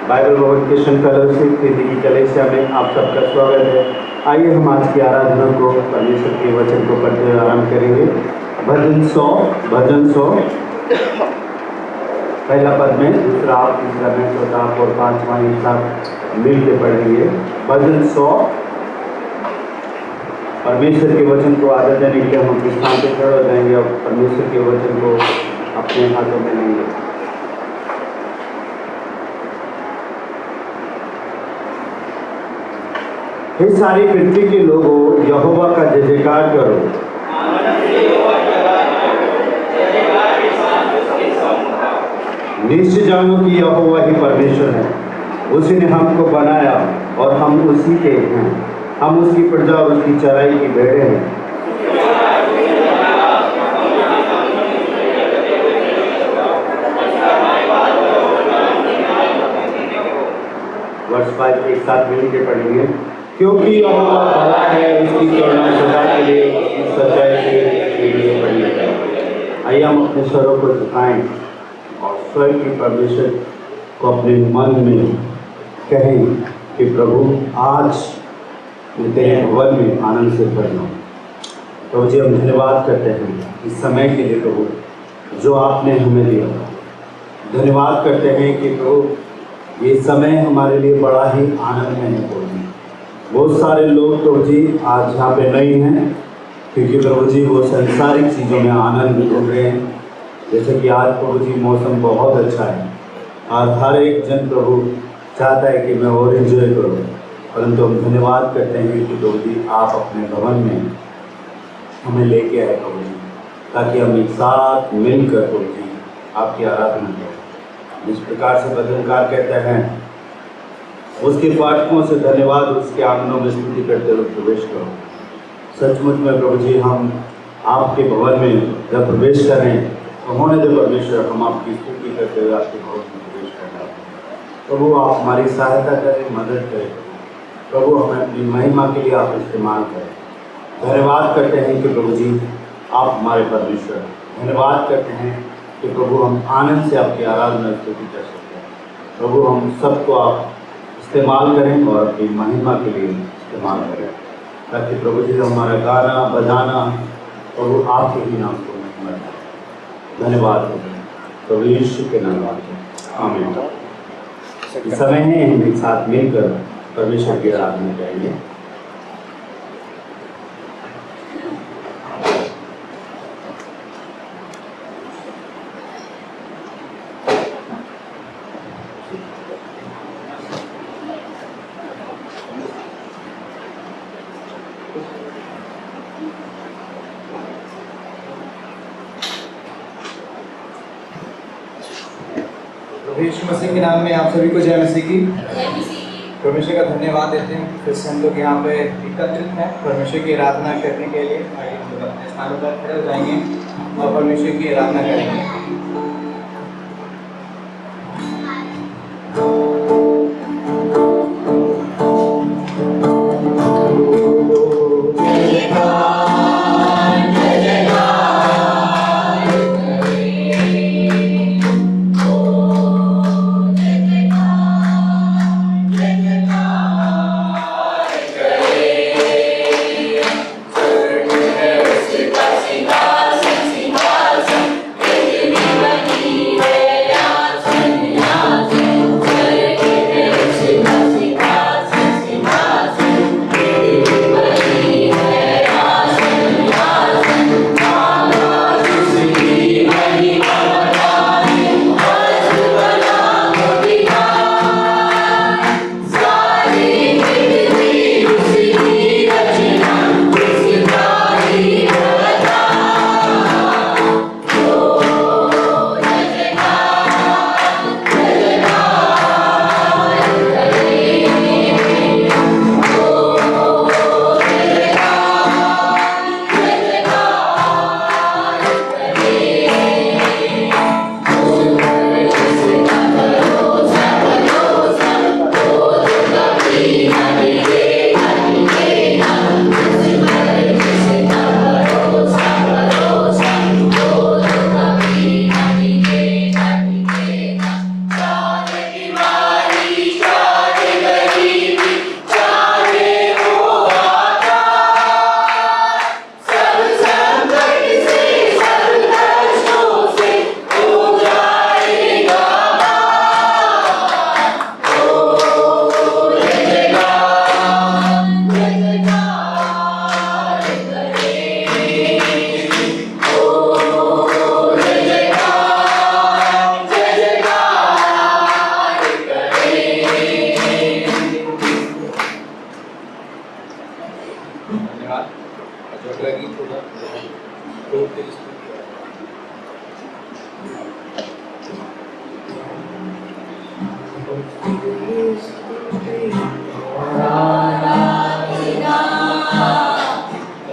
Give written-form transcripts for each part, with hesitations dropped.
Bible भवन Christian fellowship की कलेसिया में आप सबका स्वागत है। आइए हम आज की आराधना को परमेश्वर के वचन को पढ़ते हुए आरंभ करेंगे। भजन 100 पहला पद में, दूसरा आप, तीसरा में, चौथा आप और पांचवा एक साथ मिल के पढ़ेंगे। भजन 100। परमेश्वर के वचन को आदर देने के लिए हम अपने स्थान पर खड़े हो जाएंगे और परमेश्वर के वचन को अपने हाथों में लेंगे। हे सारी पृथ्वी के लोगों, यहोवा का जय जयकार करो। निश्चय जानो कि यहोवा ही परमेश्वर है। उसी ने हमको बनाया और हम उसी के हैं। हम उसकी प्रजा और उसकी चराई की भेड़ें हैं। वर्ष 5 एक साथ मिल के पढ़ेंगे। क्योंकि यहोवा भला है, उसकी करुणा सदा के लिए, उसकी सच्चाई के लिए बनी है। आइए हम अपने स्वरों को झुकाएं और स्वयं की परमेश्वर को अपने मन में कहें कि प्रभु आज मैं तेरे भवन में आनंद से भर लूँ। प्रभु जी, हम धन्यवाद करते हैं इस समय के लिए प्रभु जो आपने हमें दिया। धन्यवाद करते हैं कि प्रभु ये समय हमारे लिए बड़ा ही आनंद है। प्रभु जी, बहुत सारे लोग प्रभु जी आज यहाँ पे नहीं हैं क्योंकि प्रभु जी वो संसारिक चीज़ों में आनंद ढूंढ रहे हैं। जैसे कि आज प्रभु जी मौसम बहुत अच्छा है और हर एक जन प्रभु चाहता है कि मैं और एंजॉय करूँ, परंतु हम धन्यवाद करते हैं कि प्रभु जी आप अपने भवन में हमें लेके आए प्रभु जी, ताकि हम एक साथ मिलकर प्रभु जी आपकी आराधना करें। जिस प्रकार से भजनकार कहते हैं, उसके फाटकों से धन्यवाद, उसके आंगनों में स्तुति करते हुए प्रवेश करो। सचमुच में प्रभु जी हम आपके भवन में जब प्रवेश करें तो होने दे परमेश्वर, हम आपकी स्तुति करते हुए आपके भवन में प्रवेश करना। प्रभु आप हमारी सहायता करें, मदद करें प्रभु, हमें अपनी महिमा के लिए आप इस्तेमाल करें। धन्यवाद करते हैं कि प्रभु जी आप हमारे परमेश्वर। धन्यवाद करते हैं कि प्रभु हम आनंद से आपकी आराधना स्तुति कर सकते हैं। प्रभु हम सबको आप इस्तेमाल करें और अपनी महिमा के लिए इस्तेमाल करें, ताकि प्रभु जी हमारा गाना बजाना प्रभु आपके ही नाम को महिमा करें। धन्यवाद प्रभु यीशु के नाम में, आमीन। इस समय है हम एक साथ मिलकर परमेश्वर की आराधना करेंगे। यीशु मसीह के नाम में आप सभी को जय मसीह की। परमेश्वर का धन्यवाद देते हैं फिर से हम लोग यहाँ पे एकत्रित हैं परमेश्वर की आराधना करने के लिए। आइए हम लोग अपने स्थानों पर खड़े हो जाएंगे और परमेश्वर की आराधना करेंगे। Thank you.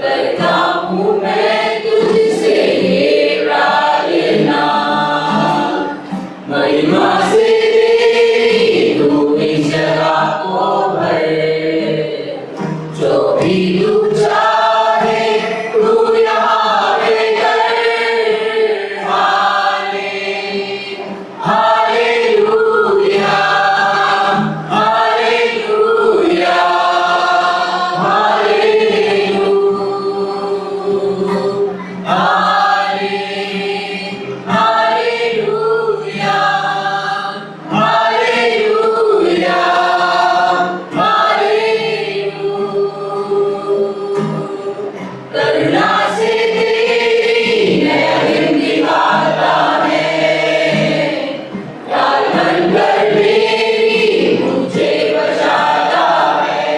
करता हूँ मैं तुझसे ये प्रार्थना, महिमा से तेरी तू इस जगह को भर, जो भी तू चाहे तू यहाँ पे कर। हालेलुया, हालेलुया, करुणा से तेरी नया दिन दिखाता है, प्यार बनकर मेरी मुझे बचाता है।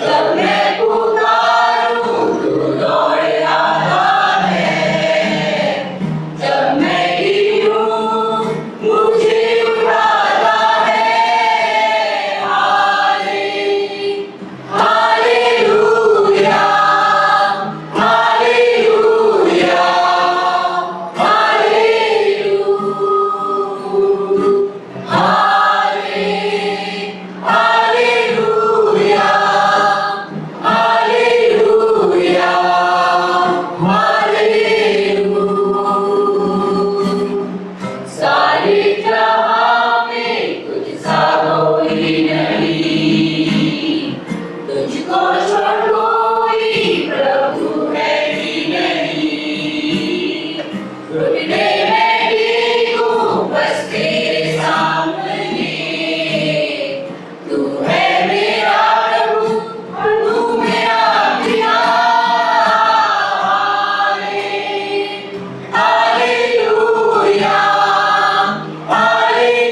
जब मैं पुकारूं तू दौड़ आता है, जब मैं गिरूं मुझे उठाता है। Hallelujah, hallelujah, hallelujah, hallelujah, hallelujah. सारे जहां में तुझसा कोई नहीं, तुझको छोड़ कोई प्रभु है ही नहीं। घुटने में टेकूं बस तेरे सामने, तू है मेरा प्रभु और तू मेरा पिता। हालेलुया, हालेलुया,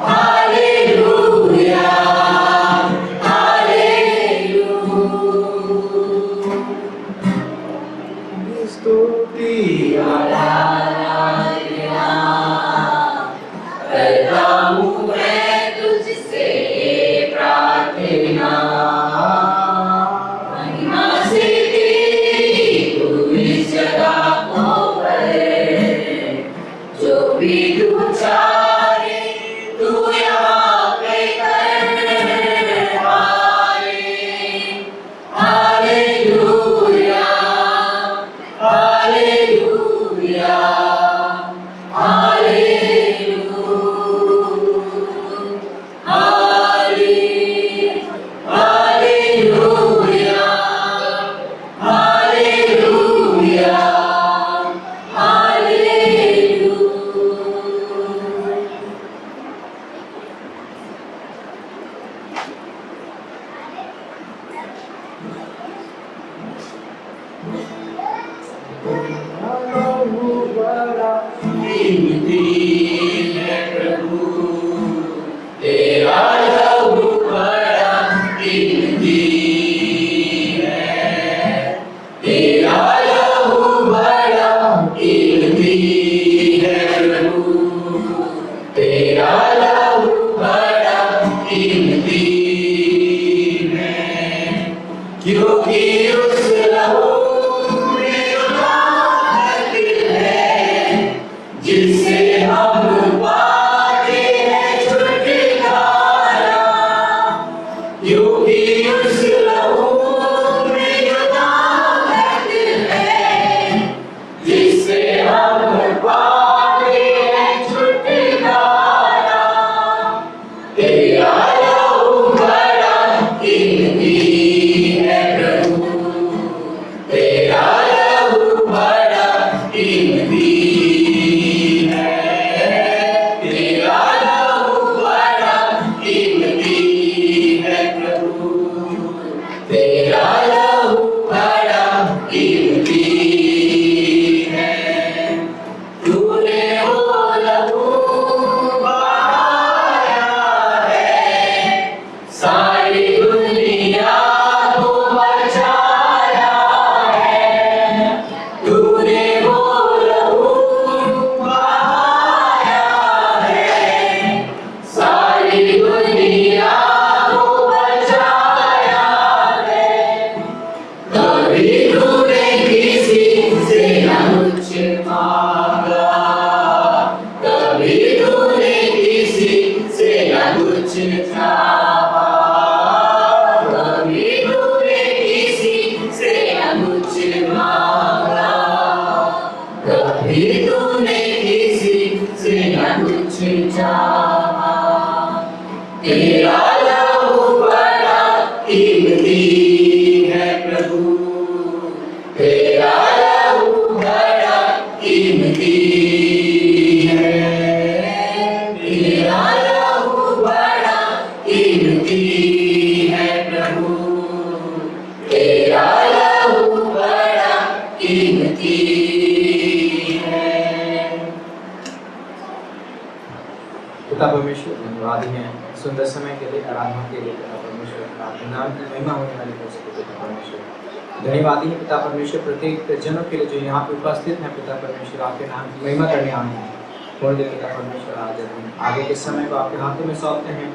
हालेलुया, हालेलुया, स्तुति करता हूँ मैं तुझसे ये प्रार्थना, महिमा से तेरी तू इस जगह को भर, जो भी तू चाहे तू यहाँ पे कर। Hallelujah, hallelujah, hallelujah, hallelujah, hallelujah. कीमती है प्रभु तेरा लहू बड़ा कीमती है, तेरा लहू बड़ा कीमती है प्रभु, तेरा लहू बड़ा कीमती है। क्योंकि उस लहू में जो ताकत है, जिससे हम पाते हैं छुटकारा। क्योंकि उस लहू में जो ताकत है, जिससे हम पाते हैं छुटकारा। तेरा लहू बड़ा कीमती है प्रभु, तेरा लहू बड़ा कीमती है, तेरा लहू बड़ा कीमती है प्रभु, धन्यवादी हैं सुंदर समय के लिए, आराधना के लिए पिता परमेश्वर। आपके नाम की महिमा होने वाली हो सके पिता परमेश्वर। धन्यवादी हैं पिता परमेश्वर प्रत्येक जनों के लिए जो यहाँ पे उपस्थित हैं पिता परमेश्वर, आपके नाम की महिमा करने आए हैं। थोड़ी देर पिता परमेश्वर आज हम आगे के समय को आपके हाथों में सौंपते हैं,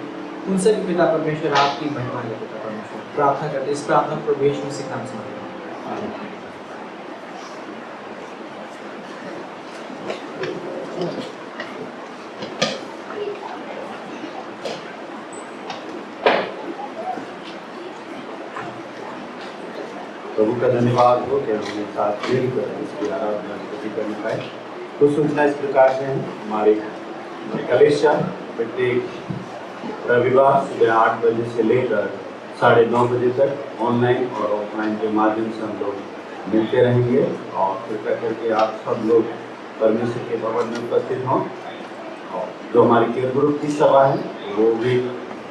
उनसे भी पिता परमेश्वर आपकी महिमा ले पिता परमेश्वर। प्रार्थना करते इस प्रार्थना को प्रभु यीशु मसीह के नाम से मांगते हैं। प्रभु का धन्यवाद हो कि हमने साथ मिलकर इसकी आराधना स्तुति करने पाए। कुछ सूचना इस प्रकार से हैं। हमारे कलेशा प्रत्येक रविवार सुबह 8 बजे से लेकर 9:30 बजे तक ऑनलाइन और ऑफलाइन के माध्यम से हम लोग मिलते रहेंगे। और कृपया करके आप सब लोग परमेश्वर के भवन में उपस्थित हों। और जो हमारी केयर ग्रुप की सभा है वो भी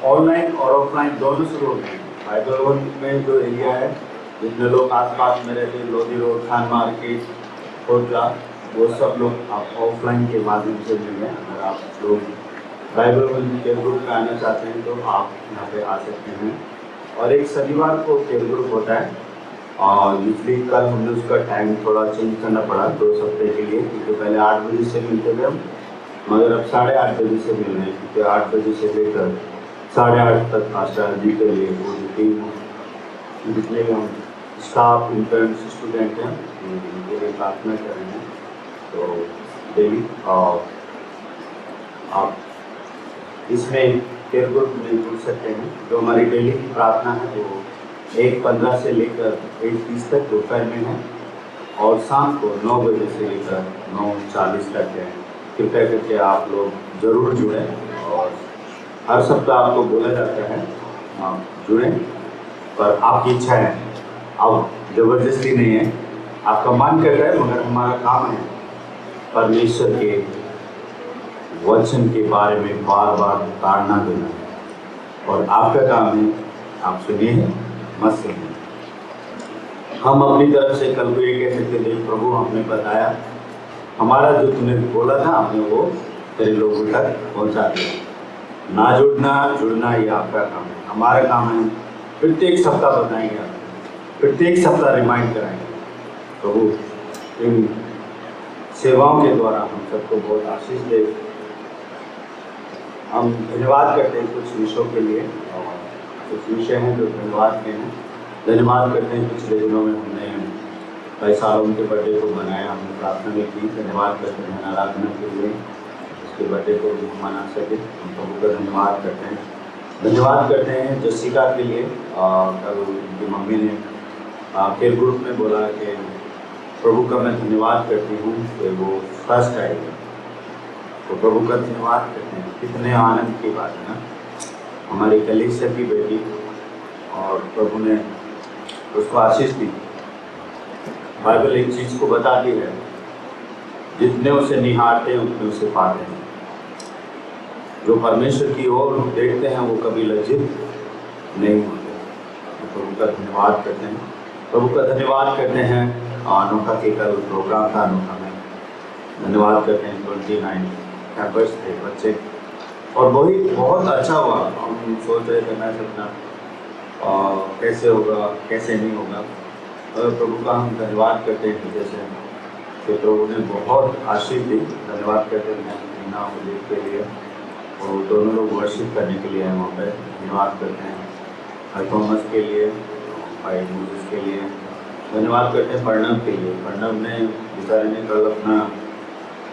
ऑनलाइन और ऑफलाइन दोनों शुरू हो गई। बाइबल में जो एरिया है जितने लोग आसपास में रहते हैं, लोधी रोड, खान मार्केट, कोटला, वो सब लोग आप ऑफलाइन के माध्यम से मिलें। अगर आप लोग बाइबल के ग्रुप में आना चाहते हैं तो आप यहाँ पे आ सकते हैं। और एक शनिवार को केयर ग्रुप होता है और यूजली कल हमने उसका टाइम थोड़ा चेंज करना पड़ा 2 हफ्ते के लिए, क्योंकि पहले 8 बजे से मिलते थे हम, मगर अब 8:30 बजे से मिल रहे हैं, क्योंकि 8 बजे से लेकर 8:30 तक मास्टर जी के लिए पूरी टीम, जितने भी हम स्टाफ, इंटर्न्स, स्टूडेंट हैं, उनके लिए प्रार्थना कर रहे हैं। तो डेली और आप इसमें केयर ग्रुप में जुड़ सकते हैं। जो हमारी डेली की प्रार्थना है वो 1:15 से लेकर 1:30 तक दोपहर में है और शाम को 9 बजे से लेकर 9:40 तक है। कृपया करके आप लोग ज़रूर जुड़ें। और हर सप्ताह आपको बोला जाता है आप जुड़ें, पर आपकी इच्छा है, अब ज़बरदस्ती नहीं है, आपका मन कर रहा है, मगर हमारा काम है परमेश्वर के वचन के बारे में बार बार ताड़ना देना, और आपका काम है आप सुनिए मत सुनिए। हम अपनी तरफ से कल को ये कह सकते थे, प्रभु हमने बताया, हमारा जो तुमने बोला था हमने वो तेरे लोगों तक पहुँचा दिया। ना जुड़ना ये आपका काम है। हमारा काम है प्रत्येक सप्ताह बताएंगे, आप प्रत्येक सप्ताह रिमाइंड कराएंगे। प्रभु इन सेवाओं के द्वारा हम सबको बहुत आशीष दे। हम धन्यवाद करते हैं कुछ विषयों के लिए, और कुछ विषय हैं जो धन्यवाद के हैं। धन्यवाद करते हैं पिछले दिनों में हमने कई सालों उनके बर्थडे को मनाया, हमने प्रार्थना भी की। धन्यवाद करते हैं आराधना के लिए, उसके बर्थडे को भी मना सके, हम प्रभु का धन्यवाद करते हैं। धन्यवाद करते हैं जसिका के लिए। कल उनकी मम्मी ने केयर ग्रुप में बोला कि प्रभु का मैं धन्यवाद करती हूँ कि वो फर्स्ट आएगी, तो प्रभु का धन्यवाद करते हैं। कितने आनंद की बात है ना, हमारी कलीसिया की बेटी, और प्रभु ने उसको आशीष दी। बाइबल एक चीज़ को बताती है, जितने उसे निहारते हैं उतने उसे पाते हैं। जो परमेश्वर की ओर देखते हैं वो कभी लज्जित नहीं होते। तो प्रभु का धन्यवाद करते हैं, प्रभु का धन्यवाद करते हैं। अनोखा के कल प्रोग्राम था, अनोखा में धन्यवाद करते हैं। 29 कैंपस थे बच्चे, और बहुत अच्छा हुआ। हम सोच रहे थे मैं अपना कैसे होगा कैसे नहीं होगा, और प्रभु का हम धन्यवाद करते हैं जैसे कि प्रभु ने बहुत आशीष दी। धन्यवाद करते हैं मीना मुझे के लिए, और दोनों लोग वर्शिप करने के लिए हैं वहाँ पर। धन्यवाद करते हैं भाई थॉमस के लिए, भाई मूजिस के लिए। धन्यवाद करते हैं प्रणव के लिए। प्रणव ने बेचारे ने कल अपना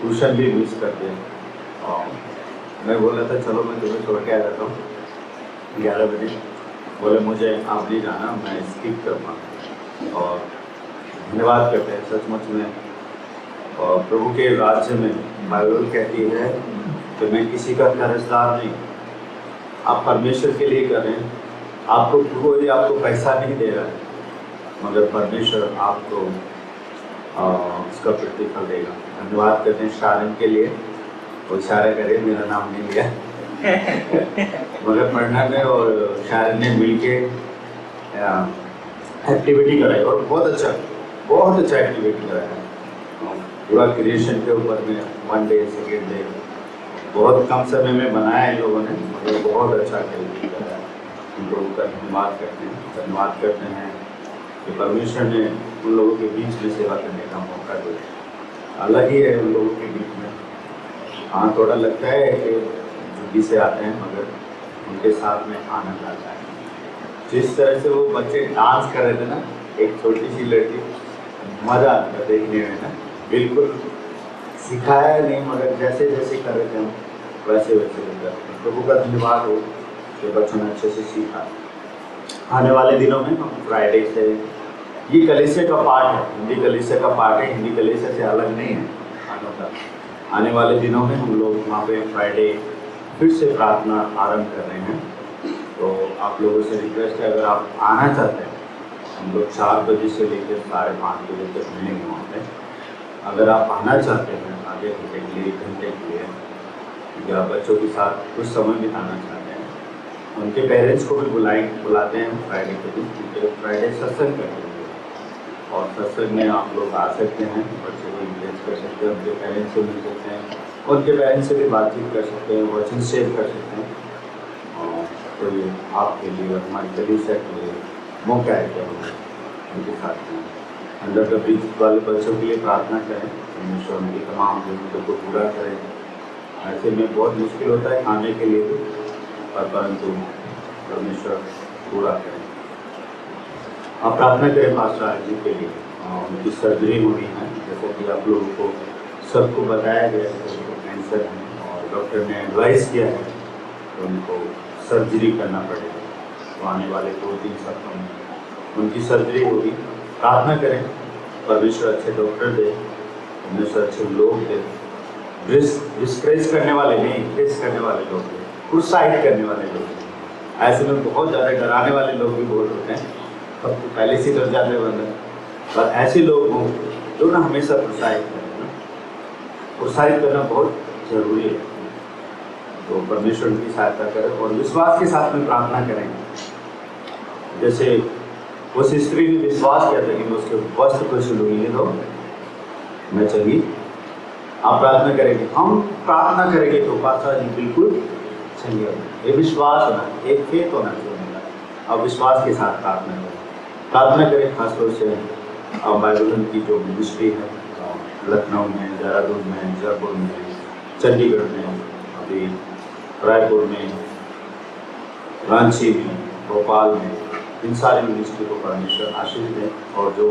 ट्यूशन भी मिस कर दिया, और मैं बोला था चलो मैं तुम्हें छोड़ के आ जाता हूँ 11 बजे। बोले मुझे आप नहीं जाना, मैं स्किप कर पाऊँ। और धन्यवाद करते हैं सचमुच में। और प्रभु के राज्य में बाइबल कहती है कि मैं किसी का कर्जदार नहीं। आप परमेश्वर के लिए कर रहे हैं, आपको कोई आपको पैसा नहीं दे रहा है, मगर परमेश्वर आपको उसका प्रतिफल देगा। धन्यवाद करते हैं शारन के लिए। वो इशारा करे, मेरा नाम नहीं लिया मगर पढ़ना में और शारन ने मिलके एक्टिविटी कराई, और बहुत अच्छा एक्टिविटी कराया। पूरा क्रिएशन के ऊपर में 1 डे, 2nd डे बहुत कम समय में बनाया है इन लोगों ने, मगर बहुत अच्छा खेल किया है। उन लोगों का धन्यवाद करते हैं कि परमेश्वर ने उन लोगों के बीच में सेवा करने का मौका दिया। अलग ही है उन लोगों के बीच में। हाँ, थोड़ा लगता है कि झुग्गी से आते हैं, मगर उनके साथ में आनंद आता है। जिस तरह से वो बच्चे डांस कर रहे थे ना, एक छोटी सी लड़की, मज़ा आता है देखने में ना। बिल्कुल सिखाया नहीं, मगर जैसे जैसे कर रहे थे हम वैसे वैसे करते हैं। प्रभु का धन्यवाद हो कि बच्चों ने अच्छे से सीखा। आने वाले दिनों में हम फ्राइडे से, ये कलीसिया का पार्ट है, हिंदी कलीसिया का पार्ट है, हिंदी कलीसिया से अलग नहीं है आने का। आने वाले दिनों में हम लोग वहाँ पे फ्राइडे फिर से प्रार्थना आरंभ कर रहे हैं। तो आप लोगों से रिक्वेस्ट है, अगर आप आना चाहते हैं, हम लोग 4 बजे से लेकर 5:30 बजे तक मिलेंगे वहाँ पे। अगर आप आना चाहते हैं आधे घंटे के लिए, 1 घंटे के लिए, या बच्चों के साथ कुछ समय बिताना चाहते हैं, उनके पेरेंट्स को भी बुलाते हैं फ्राइडे के दिन, क्योंकि फ्राइडे सत्संग करते हैं और सत्संग में आप लोग आ सकते हैं, बच्चों को इंगेज कर सकते हैं, उनके पेरेंट्स से मिल सकते हैं, उनके पेरेंट्स से भी बातचीत कर सकते हैं, वचन शेयर कर सकते हैं। तो ये आपके लिए और हमारी कलीसिया के लिए मौका है कि हम उनके साथ में अंडर द ब्रिज वाले बच्चों के लिए प्रार्थना करें, परमेश्वर उनकी तमाम ज़रूरतों को पूरा करें। ऐसे में बहुत मुश्किल होता है खाने के लिए भी, परंतु परमेश्वर पूरा करें। आप प्रार्थना करें पास्टर आरजी के लिए, उनकी सर्जरी होनी है, जैसा कि आप लोगों को सबको बताया गया है कि उनको कैंसर है और डॉक्टर ने एडवाइस किया है कि उनको सर्जरी करना पड़ेगा। तो आने वाले 2-3 सप्ताह में उनकी सर्जरी होगी। प्रार्थना करें परमेश्वर अच्छे डॉक्टर दे, परमेश्वर अच्छे लोग दे, डिस्करेज करने वाले नहीं, इंकरेज करने वाले लोग दे, प्रोत्साहित करने वाले लोग। ऐसे में बहुत ज़्यादा डराने वाले लोग भी बहुत होते हैं, अब तो पहले से डर जाते बंदे, पर ऐसे लोग हों जो ना हमेशा प्रोत्साहित करें ना। प्रोत्साहित करना बहुत ज़रूरी है। तो परमेश्वर की सहायता करें और विश्वास के साथ में प्रार्थना करें। जैसे उस स्त्री ने विश्वास किया था कि मैं उसके वस्त्र को छूलूंगी तो मैं चली। आप प्रार्थना करेंगे, हम प्रार्थना करेंगे तो पास्टर जी बिल्कुल चलिए। ये विश्वास होना, एक फेथ होना चाहिए। अब विश्वास के साथ प्रार्थना करें। खासतौर से बाइबल की जो मिनिस्ट्री है लखनऊ में, देहरादून में, जयपुर में, चंडीगढ़ में, अभी रायपुर में, रांची में, भोपाल में, इन सारी मिनिस्ट्री को परमेश्वर आशीष दें और जो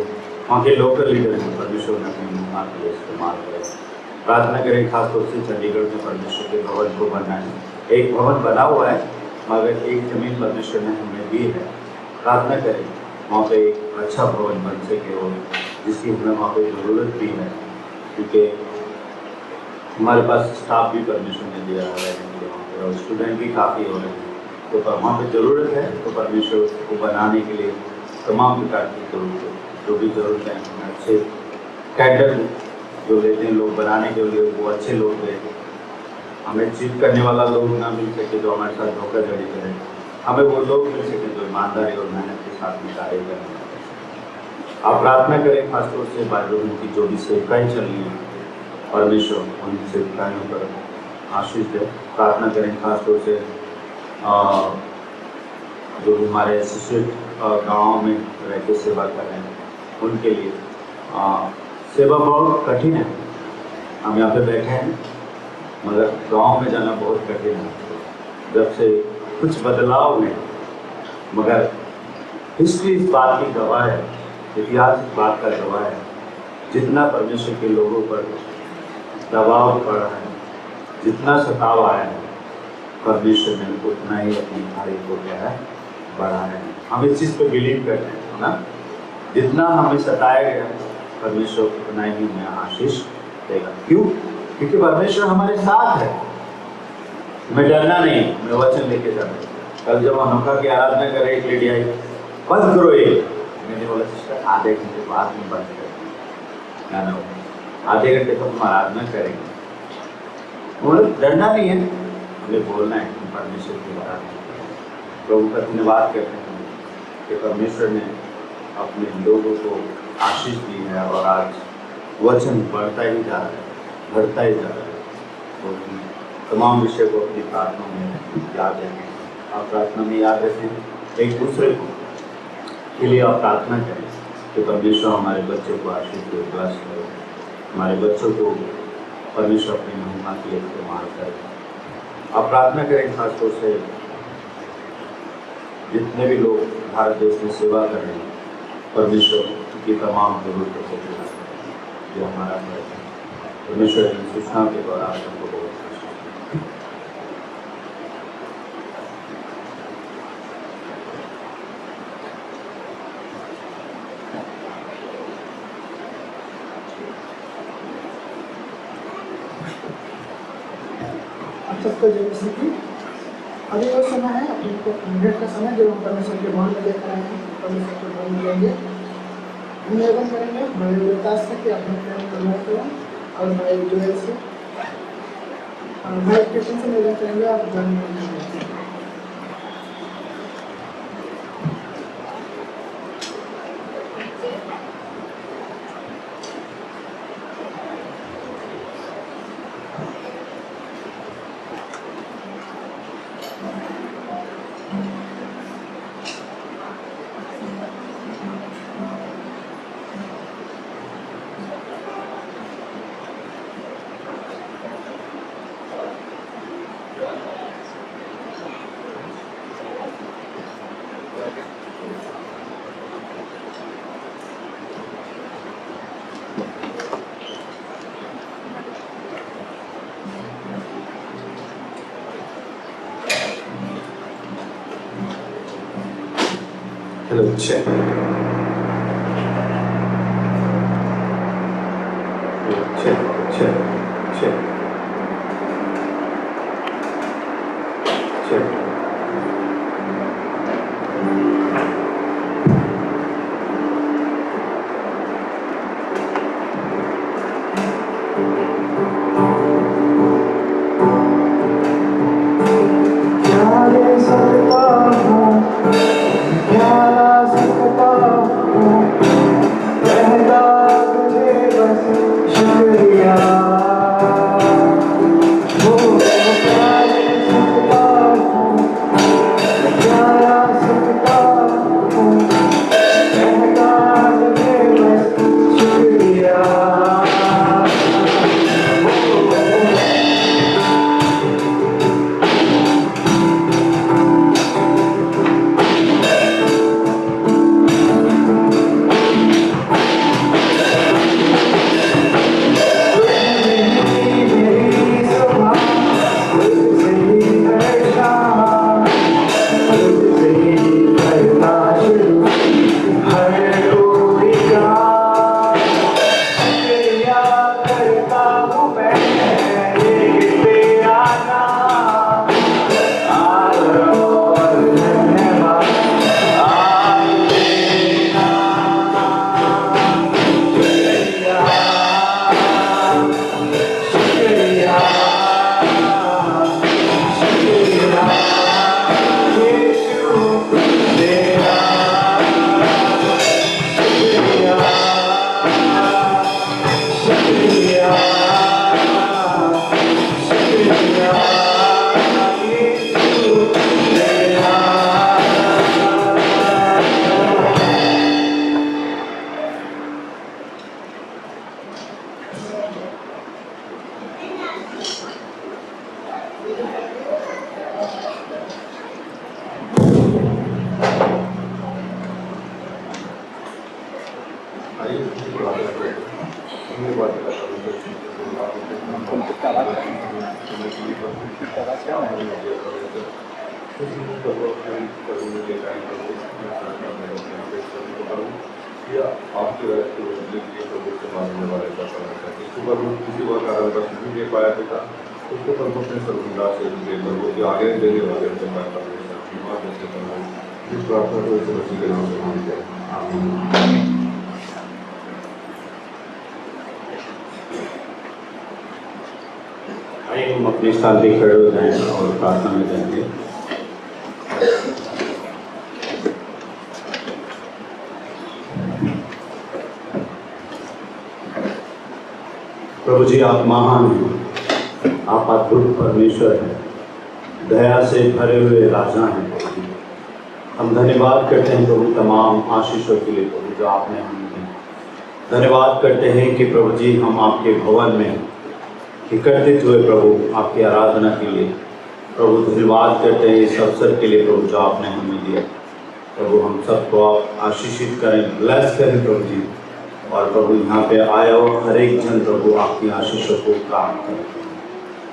वहाँ के लोकल लीडर हैं परमेश्वर ने अपने मुँह के लिए इस्तेमाल करें। प्रार्थना करें खासतौर से चंडीगढ़ में परमेश्वर के भवन को बनना है। एक भवन बना हुआ है, मगर एक ज़मीन परमेश्वर ने हमें दी है। प्रार्थना करें वहाँ पे एक अच्छा भवन बन सके और जिसकी हमें वहाँ पे ज़रूरत भी है, क्योंकि हमारे पास स्टाफ भी परमेश्वर ने दिया हुआ है और स्टूडेंट भी काफ़ी हो रहे हैं। तो वहाँ पे ज़रूरत है, तो परमेश्वर को बनाने के लिए तमाम प्रकार की ज़रूरत, जो भी ज़रूरत है, अच्छे कैडर जो लेते हैं लोग बनाने के लिए, वो अच्छे लोग दें। हमें चीट करने वाला लोग ना मिल सके जो हमारे साथ धोखाधड़ी करें, हमें वो लोग मिल सके जो ईमानदारी और मेहनत के साथ में कार्य करें। आप प्रार्थना करें खासतौर से बाइबल की जो भी सेवकाएँ चल रही हैं, परमेश्वर उन सेवकाइयों पर आशीष दे। प्रार्थना करें खासतौर से जो हमारे एसोसिएट गाँव में रह के सेवा कर रहे हैं, उनके लिए सेवा बहुत कठिन है। हम यहाँ पे बैठे हैं, मगर गांव में जाना बहुत कठिन है। जब से कुछ बदलाव हुए, मगर हिस्ट्री इस बात की गवाह है, इतिहास इस बात का गवाह है, जितना परमेश्वर के लोगों पर दबाव पड़ा है, जितना सताव आया है, परमेश्वर ने उतना ही अपनी तारीफ को क्या है बढ़ाया है। हम इस चीज़ पे बिलीव करते हैं ना, जितना हमें सताया गया परमेश्वर उतना ही हमें आशीष देगा। क्यों? क्योंकि परमेश्वर हमारे साथ है। मैं डरना नहीं, मैं वचन लेके जाना। कल जब अनोखा की आराधना कर रही एक लेडी आई, बंद करो ये, मैंने बोला सिस्टर आधे घंटे बाद में बंद करेंगे, ना ना आधे घंटे तक हम आराधना करेंगे। बोले डरना नहीं है, हमें बोलना है कि परमेश्वर की आराधना। प्रभु का धन्यवाद करते हैं कि परमेश्वर ने अपने लोगों को आशीष दी है और आज वचन बढ़ता ही जा रहा है, बढ़ता ही जा रहा है। तो तमाम विषय को अपनी प्रार्थना में याद रखें। आप प्रार्थना में याद रखें, एक दूसरे के लिए आप प्रार्थना करें कि परमेश्वर हमारे बच्चों को आशीष दे, ब्लेस करे, हमारे बच्चों को परमेश्वर अपनी महिमा के लिए इस्तेमाल करे। आप प्रार्थना करें खासतौर से जितने भी लोग भारत देश में सेवा कर रहे हैं, परमेश्वर की तमाम जरूरतों को पूरा करें। जो हमारा है परमेश्वर इन सूचना के द्वारा हमको बहुत खुशी है। आप सबको जय मसीह की। अभी वो समय है अपने को भेंट का समय, जो हम परमेश्वर के भवन में देख रहे हैं, परमेश्वर के भवन में लेंगे। हम निवेदन करेंगे भाई विकास से कि अपने प्रेम को ग्रहण करें, और भाई जोएल से और भाई कृष्ण से निवेदन करेंगे आप ज्वाइन करें। Hello, check. Check, check, check. Check. आइए हम अपने स्थान पे खड़े हो जाएं और प्रार्थना में जाएंगे। प्रभु जी, आप महान हैं, आप अद्भुत परमेश्वर हैं, दया से भरे हुए राजा हैं प्रभु जी। हम धन्यवाद करते हैं प्रभु तमाम आशीषों के लिए प्रभु जो आपने हमें दिए। धन्यवाद करते हैं कि प्रभु जी हम आपके भवन में एकत्रित हुए प्रभु आपकी आराधना के लिए। प्रभु धन्यवाद करते हैं इस अवसर के लिए प्रभु जो आपने हमें दिया। प्रभु हम सबको आप आशीषित करें, ब्लेस करें प्रभु जी। और प्रभु यहाँ पे आया हो हर एक जन प्रभु आपकी आशीषों को प्राप्त करें।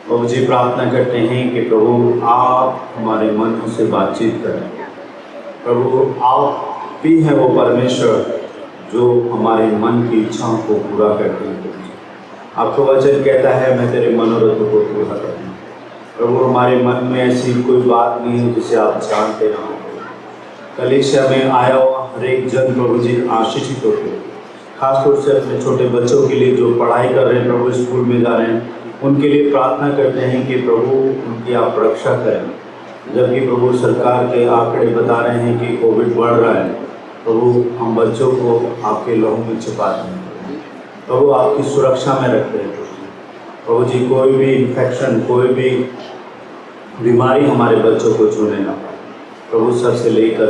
प्रभु जी प्रार्थना करते हैं कि प्रभु आप हमारे मनों से बातचीत करें। प्रभु आप भी हैं वो परमेश्वर जो हमारे मन की इच्छाओं को पूरा करते हैं प्रभु जी। आपको वचन कहता है मैं तेरे मनोरथों को पूरा करूँ। प्रभु हमारे मन में ऐसी कोई बात नहीं है जिसे आप जानते ना हो। कलीसिया में आया हुआ हर एक जन प्रभु जी आशीषित होते हैं। खासतौर से अपने छोटे बच्चों के लिए जो पढ़ाई कर रहे हैं प्रभु, स्कूल में जा रहे हैं, उनके लिए प्रार्थना करते हैं कि प्रभु उनकी आप रक्षा करें। जबकि प्रभु सरकार के आंकड़े बता रहे हैं कि कोविड बढ़ रहा है, प्रभु हम बच्चों को आपके लहू में छिपाते हैं। प्रभु आपकी सुरक्षा में रखते हैं प्रभु जी। कोई भी इन्फेक्शन, कोई भी बीमारी हमारे बच्चों को छूने ना पाए प्रभु। सर से लेकर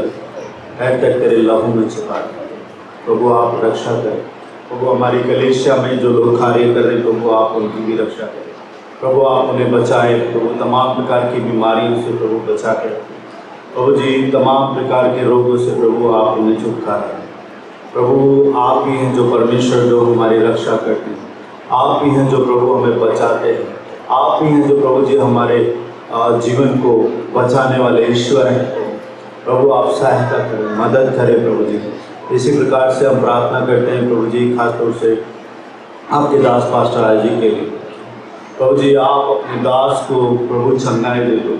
पैर तक तेरे लहू में छिपा दें प्रभु, आप रक्षा करें प्रभु। हमारी कलीसिया में जो लोग कार्य कर रहे हैं प्रभु, आप उनकी भी रक्षा करें प्रभु। आप उन्हें बचाएं प्रभु, तमाम प्रकार की बीमारियों से प्रभु बचा कर प्रभु जी। तमाम प्रकार के रोगों से प्रभु आप उन्हें छुटकारा दें प्रभु। आप ही हैं जो परमेश्वर जो हमारी रक्षा करते हैं। आप ही हैं जो प्रभु हमें बचाते हैं। आप ही हैं जो प्रभु जी हमारे जीवन को बचाने वाले ईश्वर हैं प्रभु। आप सहायता करें, मदद करें प्रभु जी। इसी प्रकार से हम प्रार्थना करते हैं प्रभु जी, खासतौर से आपके दास पास्टर राज जी के लिए प्रभु जी। आप अपने दास को प्रभु छंगाए दे दो।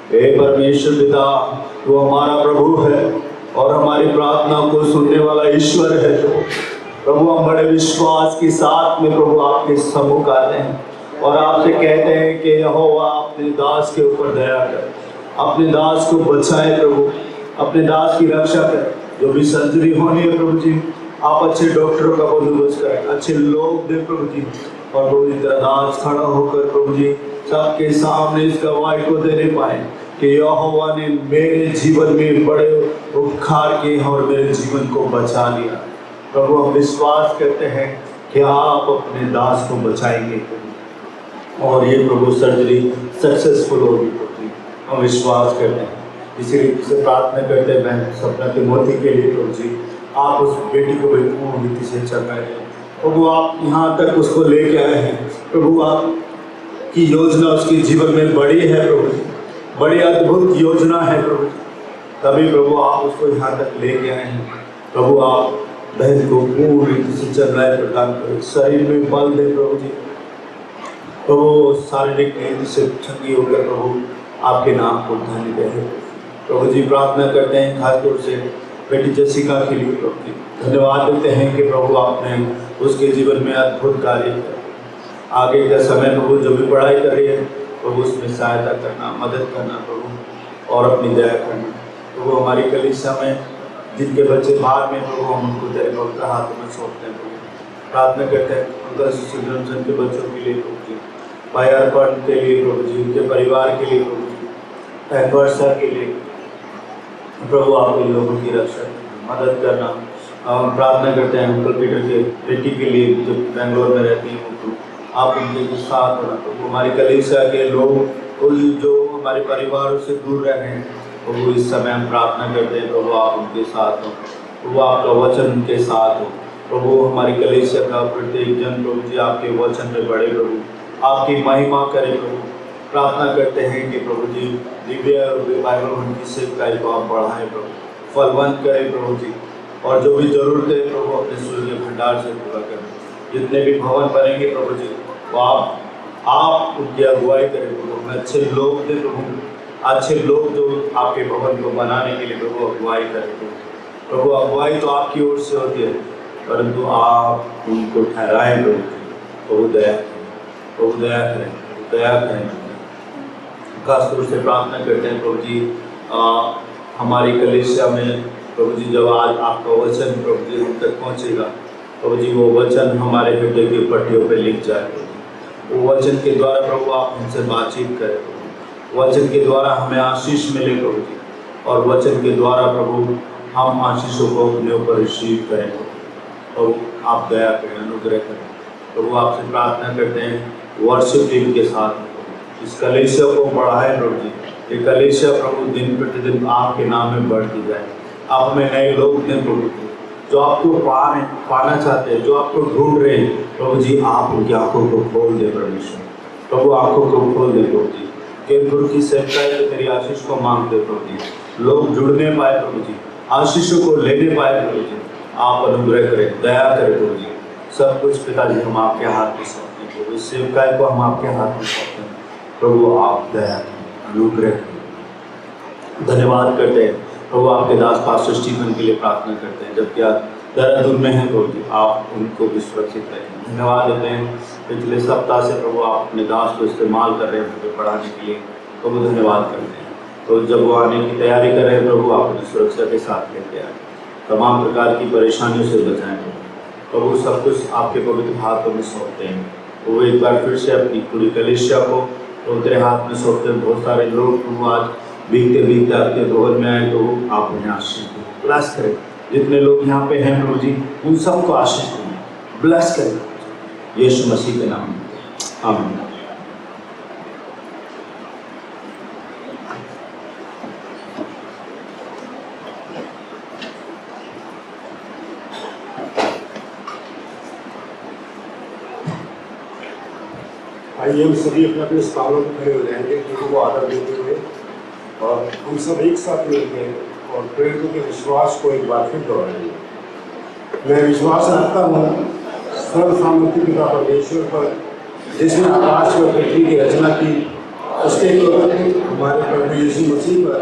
हे परमेश्वर पिता, वो हमारा प्रभु है और हमारी प्रार्थना को सुनने वाला ईश्वर है प्रभु। हम बड़े विश्वास के साथ में प्रभु आपके सम्मुख आते हैं और आपसे कहते हैं कि यहोवा अपने दास के ऊपर दया कर, अपने दास को बचाए प्रभु, अपने दास की रक्षा करें। जो भी सर्जरी होनी है प्रभु जी, आप अच्छे डॉक्टरों का बंदोबस्त करें, अच्छे लोग दे प्रभु जी। और प्रभु जी तेरा दास खड़ा होकर प्रभु जी सबके सामने इस गवाही को देने पाए कि यहोवा ने मेरे जीवन में बड़े उपकार किए और मेरे जीवन को बचा लिया प्रभु। हम विश्वास करते हैं कि आप अपने दास को बचाएंगे और ये प्रभु सर्जरी सक्सेसफुल होगी प्रभु जी। हम विश्वास करते हैं। इसी रीति से प्रार्थना करते हैं बहन सपना तिमोथी के लिए प्रभु जी। आप उस बेटी को पूर्ण रीति से चलाएं प्रभु। आप यहाँ तक उसको लेके आए हैं प्रभु। आपकी योजना उसके जीवन में बड़ी है प्रभु जी, बड़ी अद्भुत योजना है प्रभु। तभी प्रभु आप उसको यहाँ तक लेके आए हैं प्रभु। आप बहन को पूर्ण रीति से चलाएं, प्रदान करें, शरीर में बल दे प्रभु जी प्रभु। शारीरिक रीति से चंगी होकर प्रभु आपके नाम को धन्य दे प्रभु जी। प्रार्थना करते हैं खासतौर से बेटी जसिका के लिए प्रभु जी। धन्यवाद देते हैं कि प्रभु आपने उसके जीवन में अद्भुत कार्य किया। आगे का समय प्रभु जो भी पढ़ाई कर रही है प्रभु उसमें सहायता करना, मदद करना प्रभु और अपनी दया करना प्रभु। हमारी कलीसिया में जिनके बच्चे बाहर में प्रभु हम उनको तेरे पवित्र हाथों में सौंपते हैं प्रभु। प्रार्थना करते हैं उनका सुजन के बच्चों के लिए प्रभु जी, भाई अर्पण के लिए प्रभु जी, उनके परिवार के लिए प्रभु जी, वर्षा के लिए प्रभु आप इन लोगों की रक्षा मदद करना। हम प्रार्थना करते हैं अंकल पीटर के बेटी के लिए जो बेंगलोर में रहती हैं, तो आप उनके साथ होना प्रभु। हमारी कलीसिया के लोग जो हमारे परिवारों से दूर रह रहे हैं प्रभु, इस समय हम प्रार्थना करते हैं प्रभु आप उनके साथ हो प्रभु। आपका वचन उनके साथ हो प्रभु। हमारी कलीसिया का प्रत्येक जन प्रभु जी आपके वचन में बढ़े प्रभु, आपकी महिमा करे प्रभु। प्रार्थना करते हैं कि प्रभु जी दिव्य रिवाइवल उनकी सेवकाई को आप बढ़ाएं प्रभु, फलवंत करें प्रभु जी। और जो भी जरूरत है प्रभु अपने सूर्य भंडार से पूरा करें। जितने भी भवन बनेंगे प्रभु जी वो आप उनकी अगुवाई करें प्रभु। हमें अच्छे लोग दें प्रभु, अच्छे लोग जो आपके भवन को बनाने के लिए प्रभु अगुवाई करें प्रभु। अगुवाई तो आपकी ओर से होती है परंतु आप उनको ठहराएं प्रभु। दया प्रभु दया करें, दया करें। खासतौर से प्रार्थना करते हैं प्रभु जी हमारी कलीसिया में प्रभु जी जब आज आपका वचन प्रभु जी हम तक पहुँचेगा प्रभु जी, वो वचन हमारे हृदय की पट्टियों पे लिख जाए वो वचन के द्वारा प्रभु आप हमसे बातचीत करें, वचन के द्वारा हमें आशीष मिले प्रभु जी, और वचन के द्वारा प्रभु हम आशीषों को अपने ऊपर रिसीव करें और आप दया करें, अनुग्रह करें। प्रभु आपसे प्रार्थना करते हैं वर्शिप टीम के साथ इस कलीसिया को बढ़ाएं प्रभु जी। ये कलीसिया प्रभु दिन प्रतिदिन आपके नाम में बढ़ती जाए। आप हमें नए लोग दें प्रभु जी, जो आपको पाना चाहते हैं, जो आपको ढूंढ रहे हैं प्रभु जी, आप उनकी आंखों को खोल दे परमेश्वर। प्रभु आंखों को खोल दे प्रभु जी। केरपुर की सेवकाई से तेरी आशीष को मांगते प्रभु जी, लोग जुड़ने पाए प्रभु जी, आशीषों को लेने पाए प्रभु जी। आप अनुग्रह करें, दया करें प्रभु जी। सब कुछ पिताजी हम आपके हाथ में सौंपते हैं प्रभु, इस सेवकाई को हम आपके हाथ में सौंपते हैं प्रभु। आप दया करें, अनुग्रह करें। धन्यवाद करते हैं प्रभु, आपके दास पास्टर स्टीफन के लिए प्रार्थना करते हैं, जबकि आप देहरादून में हैं प्रभु जी, आप उनको भी सुरक्षित रखें। धन्यवाद देते हैं पिछले सप्ताह से प्रभु आप अपने दास को इस्तेमाल कर रहे हैं उनको पढ़ाने के लिए, प्रभु धन्यवाद करते हैं। तो जब वो आने की तैयारी कर रहे हैं प्रभु, आप उन्हें सुरक्षा के साथ लेते आए, तमाम प्रकार की परेशानियों से बचाएं प्रभु। सब कुछ आपके पवित्र हाथों में सौंपते हैं। वो एक बार फिर से अपनी पूरी कलीसिया को तो तेरे हाथ में सौंपते हैं। बहुत सारे लोग प्रभु आज भीगते भीगते आपके भवन में आए, तो आप उन्हें आशीष दें, ब्लेस करें। जितने लोग यहाँ पे हैं प्रभु जी, उन सबको आशीष दें, ब्लेस करें यीशु मसीह के नाम में, आमीन। आइए हम सभी अपने अपने स्थानों पर खड़े हो जाएंगे, प्रभु को आदर देते हुए, और हम सब एक साथ मिलकर और प्रेरितों के विश्वास को एक बार फिर दोहराएंगे। मैं विश्वास रखता हूँ सर्व सामर्थ्य पिता परमेश्वर पर, जिसने आकाश व पृथ्वी की रचना की, उसके एक हमारे प्रभु यीशु मसीह पर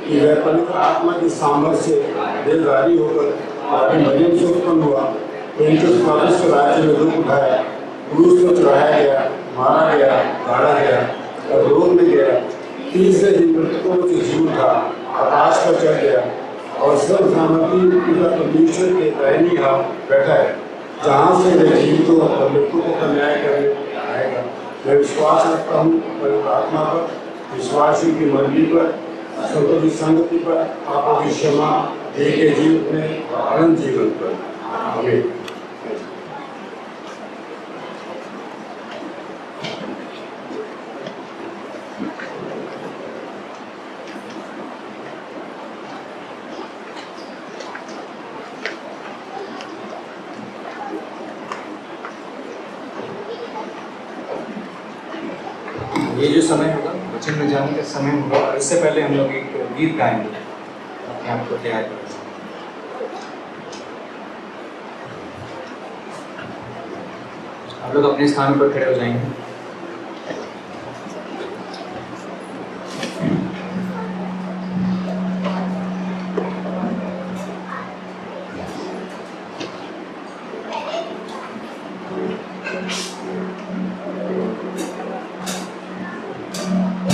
कि वह पवित्र आत्मा की सामर्थ्य से दिलदारी होकर अपने मरियम से उत्पन्न हुआ, पेंटियस पिलातुस के राज्य में दुख उठाया, क्रूस पर चढ़ाया गया, मारा गया, गाड़ा गया और रोग में गया, तीसरे दिन मृतकों में से जी उठा, आकाश पर चढ़ गया और सर्व सामर्थ्य पिता परमेश्वर के दाहिनी हाथ बैठा है, जहाँ से वह जीवितों और मृतकों का न्याय करने आएगा। मैं विश्वास रखता हूँ पवित्र आत्मा पर, विश्वासियों की मर्जी पर, सबों की संगति पर, पापों की क्षमा, देह के जीवन में और अनंत जीवन पर। आमीन। ये जो समय होगा वचन में जाने का समय होगा, और इससे पहले हम लोग एक गीत गाएंगे अपने आप को तैयार करें। आप लोग अपने स्थान पर खड़े हो जाएंगे।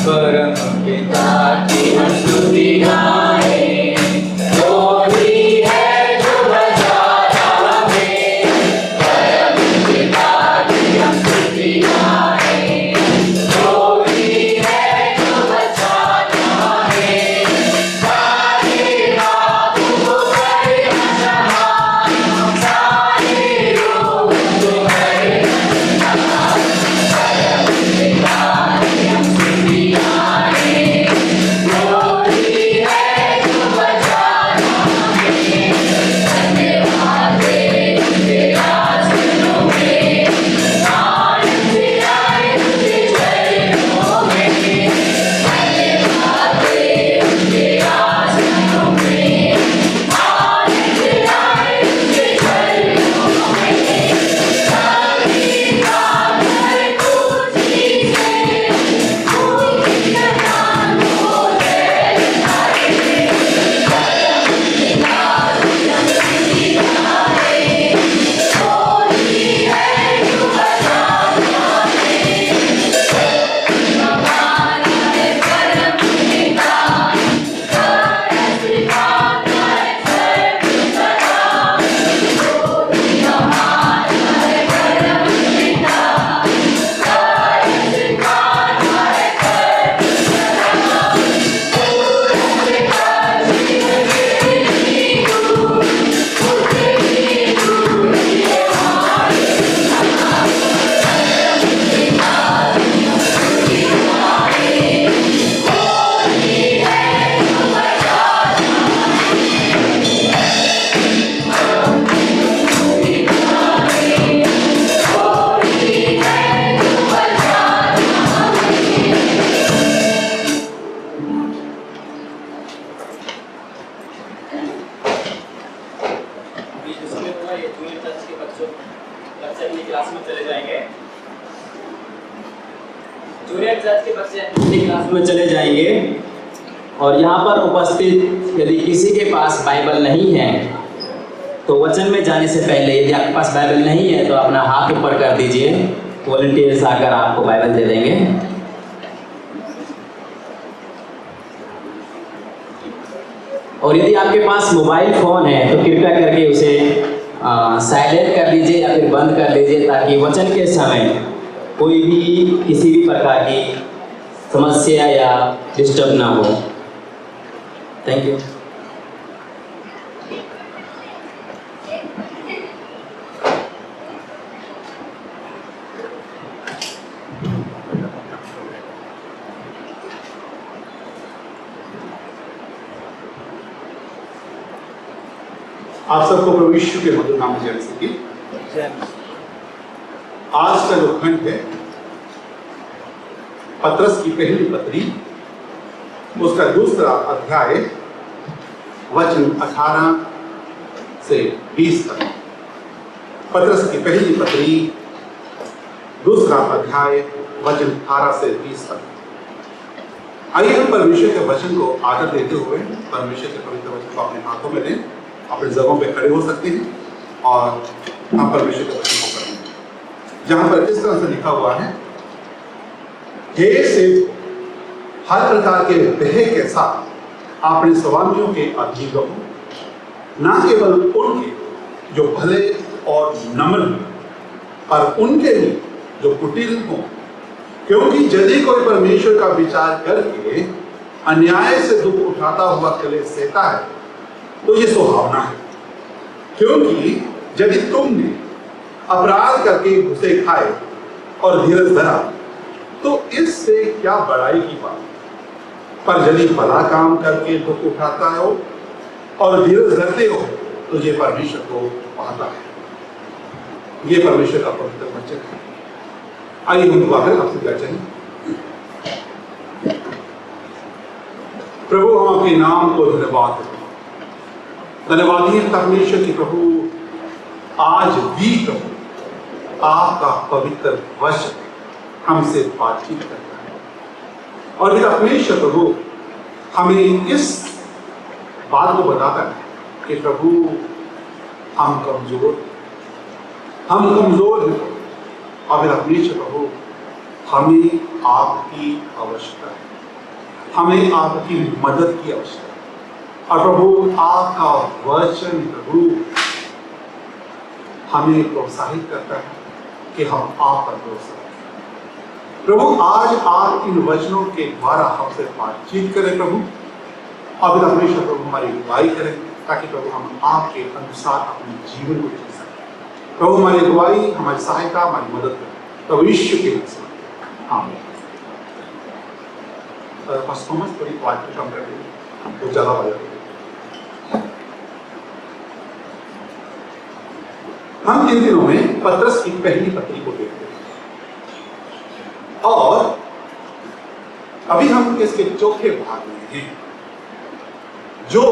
परम पिता की हम स्तुति गाएं, वो ही है जो बचाता हमें। परम पिता की हम स्तुति गाएं, वो ही है जो बचाता हमें। सारी रात को करे सहाय, सारी रूह को करे सहाय। परम पिता की हम स्तुति गाएं, वो ही है पर ये जूनियर चर्च के बच्चों कक्षा की क्लास में चले जाएंगे। जूनियर चर्च के बच्चे अपनी क्लास में चले जाएंगे और यहाँ पर उपस्थित यदि किसी के पास बाइबल नहीं है तो वचन में जाने से पहले यदि आपके पास बाइबल नहीं है तो अपना हाथ ऊपर कर दीजिए। वॉलंटियर्स आकर आपको बाइबल दे देंगे। और यदि आपके पास मोबाइल फ़ोन है तो कृपया करके उसे साइलेंट कर लीजिए या फिर बंद कर लीजिए ताकि वचन के समय कोई भी किसी भी प्रकार की समस्या या डिस्टर्ब ना हो। Thank you. आप सबको प्रभु यीशु के मधुर नाम में जय मसीह की। आज का जो खंड है पतरस की पहली पत्री उसका दूसरा अध्याय वचन 18 से 20 तक। पतरस की पहली पत्री दूसरा अध्याय वचन 18 से 20 तक। आइए हम परमेश्वर के वचन को आदर देते हुए परमेश्वर के पवित्र वचन को अपने हाथों में लें। अपने जगहों पे खड़े हो सकते हैं और हम परमेश्वर के वचन को पढ़ें। जहां पर इस तरह से लिखा हुआ है, हे सेवक, हर प्रकार के भय के साथ अपने स्वामियों के अधीन रहो, न केवल उनके जो भले और नम्र पर उनके भी जो कुटिल हों, क्योंकि यदि कोई परमेश्वर का विचार करके अन्याय से दुख उठाता हुआ क्लेश सहता है तो ये सुहावना है। क्योंकि यदि तुमने अपराध करके घुसे खाए और धीरज धरा तो इससे क्या बड़ाई की बात। पर यदि भला काम करके दुख उठाता हो और धीरज धरते हो तो ये परमेश्वर को पाता है। ये परमेश्वर का पवित्र वचन है। आइए हम दुआ करें, आपसे क्या चाहिए। प्रभु, हम आपके नाम को धन्यवाद देते हैं। धन्यवाद है परमेश्वर की प्रभु, आज भी प्रभु आपका पवित्र वचन हमसे बातचीत करता है और फिर परमेश्वर प्रभु हमें इस बात को बताता है कि प्रभु हम कमजोर हैं और फिर परमेश्वर प्रभु हमें आपकी आवश्यकता है, हमें आपकी मदद की आवश्यकता है। और प्रभु आपका वचन प्रभु हमें प्रोत्साहित करता है कि हम आप पर भरोसा रखें। प्रभु आज आप इन वचनों के द्वारा हमसे बातचीत करें प्रभु, और परमेश्वर प्रभु हमारी अगुवाई करें ताकि प्रभु हम आपके अनुसार अपने जीवन को जी सकें। प्रभु हमारी अगुवाई, हमारी सहायता, हमारी मदद करें प्रभु यीशु के नाम। आमीन। बस थॉमस थोड़ी बात कम कर दें तो ज़्यादा हो जाएगी। हम इन दिनों में पतरस की पहली पत्री को देखते हैं और अभी हम इसके चौथे भाग में हैं जो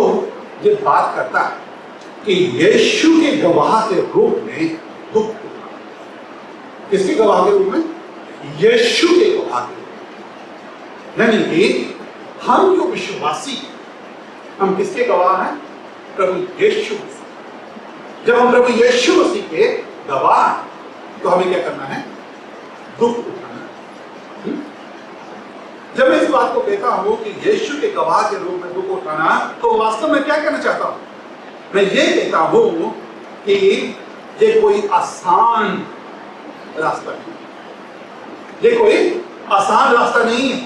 ये बात करता है कि यीशु के गवाह के रूप में दुख उठाना। किसके गवाह के रूप में? यीशु के गवाह के रूप में। यानी कि हम जो विश्वासी, हम किसके गवाह हैं? प्रभु यीशु। जब हम प्रभु यीशु मसीह के गवाह तो हमें क्या करना है? दुख उठाना। जब मैं इस बात को कहता हूं कि यीशु के गवाह के रूप में दुख उठाना, तो वास्तव में क्या कहना चाहता हूं? मैं ये कहता हूं कि ये कोई आसान रास्ता नहीं, ये कोई आसान रास्ता नहीं है,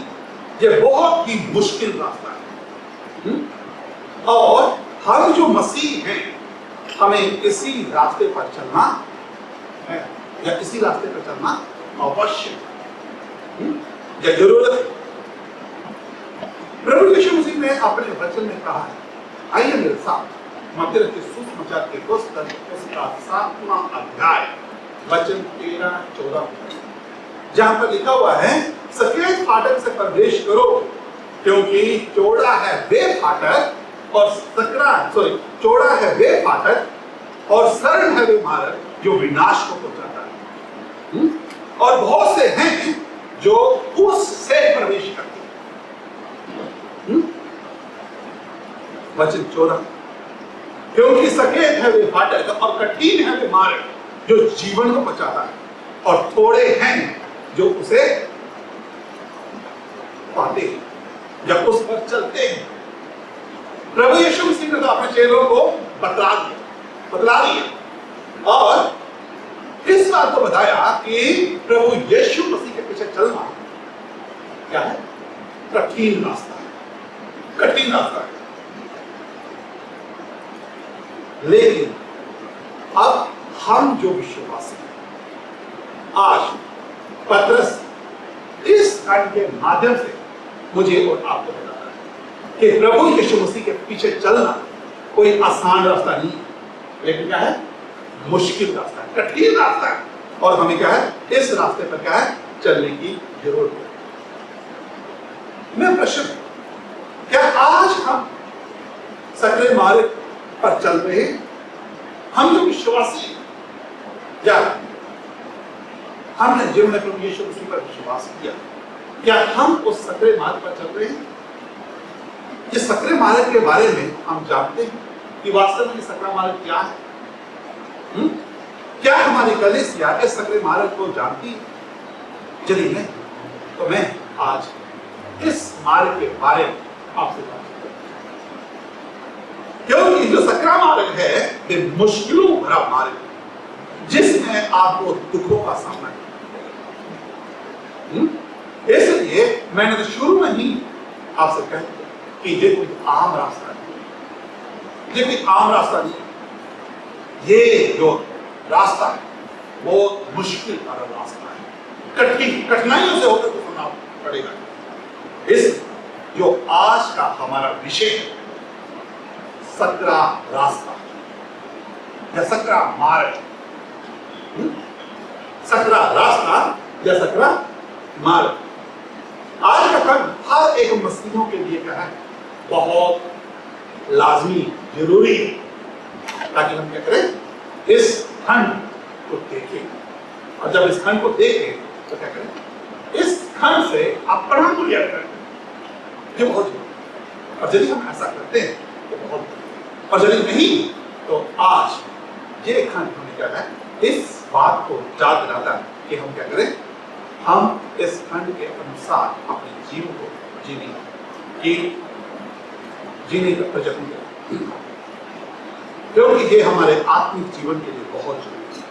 ये बहुत ही मुश्किल रास्ता है। और हम जो मसीह हैं हमें इसी रास्ते पर चलना है या इसी रास्ते पर चलना अवश्य या जरूरत है। प्रभु यीशु मसीह ने अपने वचन में कहा है, आइए मेरे साथ मत्ती के सुसमाचार के पुस्तक उसका 7वां अध्याय वचन 13-14 जहां पर लिखा हुआ है, सफेद फाटक से प्रवेश करो क्योंकि चौड़ा है वे फाटक और चौड़ा है वे फाटक और सरल है वे मार्ग जो विनाश को पहुंचाता है। और बहुत से हैं जो उससे प्रवेश करते हैं। वचन 14, क्योंकि सकेत है वे फाटक और कठिन है वे मार्ग जो जीवन को बचाता है, और थोड़े हैं जो उसे पाते हैं जब उस पर चलते हैं। प्रभु यीशु मसीह ने तो अपने चेलों को बतला दिया और इस बात को बताया कि प्रभु यीशु मसीह के पीछे चलना क्या है? कठिन रास्ता है, कठिन रास्ता है। लेकिन अब हम जो विश्वासी हैं, आज पतरस इस खंड के माध्यम से मुझे और आपको बताता है कि प्रभु यीशु मसीह के पीछे चलना कोई आसान रास्ता नहीं है, लेकिन क्या है? मुश्किल रास्ता है, कठिन रास्ता है। और हमें क्या है? इस रास्ते पर क्या है? चलने की जरूरत है। मैं प्रश्न, क्या आज हम सकरे मार्ग पर चल रहे हैं? हम जो विश्वासी हैं, क्या हमने जिन्होंने प्रभु यीशु मसीह पर विश्वास किया, क्या हम उस सकरे मार्ग पर चल रहे हैं? ये सकरे मार्ग के बारे में हम जानते हैं कि वास्तव में सकरा मार्ग क्या है? क्या हमारी कलीसिया इस सकरे मार्ग को जानती है? यदि नहीं, तो मैं आज इस मार्ग के बारे में आपसे बात करूंगा, क्योंकि जो सकरा मार्ग है ये मुश्किलों भरा मार्ग है, जिसमें आपको दुखों का सामना करना है। इसलिए मैंने तो शुरू में ही आपसे कह दिया कि ये कोई आम रास्ता नहीं, ये कोई आम रास्ता नहीं। ये जो रास्ता है वो मुश्किल वाला रास्ता है, कठिनाइयों से होकर गुजरना पड़ेगा। इस जो आज का हमारा विषय है, सकरा रास्ता या सकरा मार्ग, सकरा रास्ता या सकरा मार्ग, आज का खंड हर एक मसीहियों के लिए क्या है? बहुत लाजमी, जरूरी है, ताकि हम क्या करें? इस खंड को देखें। और जब इस खंड को देखें तो क्या करें? इस खंड से अपना मूल्यांकन करें। ये बहुत जरूरी है। और यदि हम ऐसा करते हैं तो बहुत, और यदि नहीं तो आज ये खंड हमें क्या है? इस बात को याद दिलाता है कि हम क्या करें? हम इस खंड के अनुसार अपने जीवन को जीने का प्रयत्न करें, क्योंकि ये हमारे आत्मिक जीवन के लिए बहुत जरूरी है।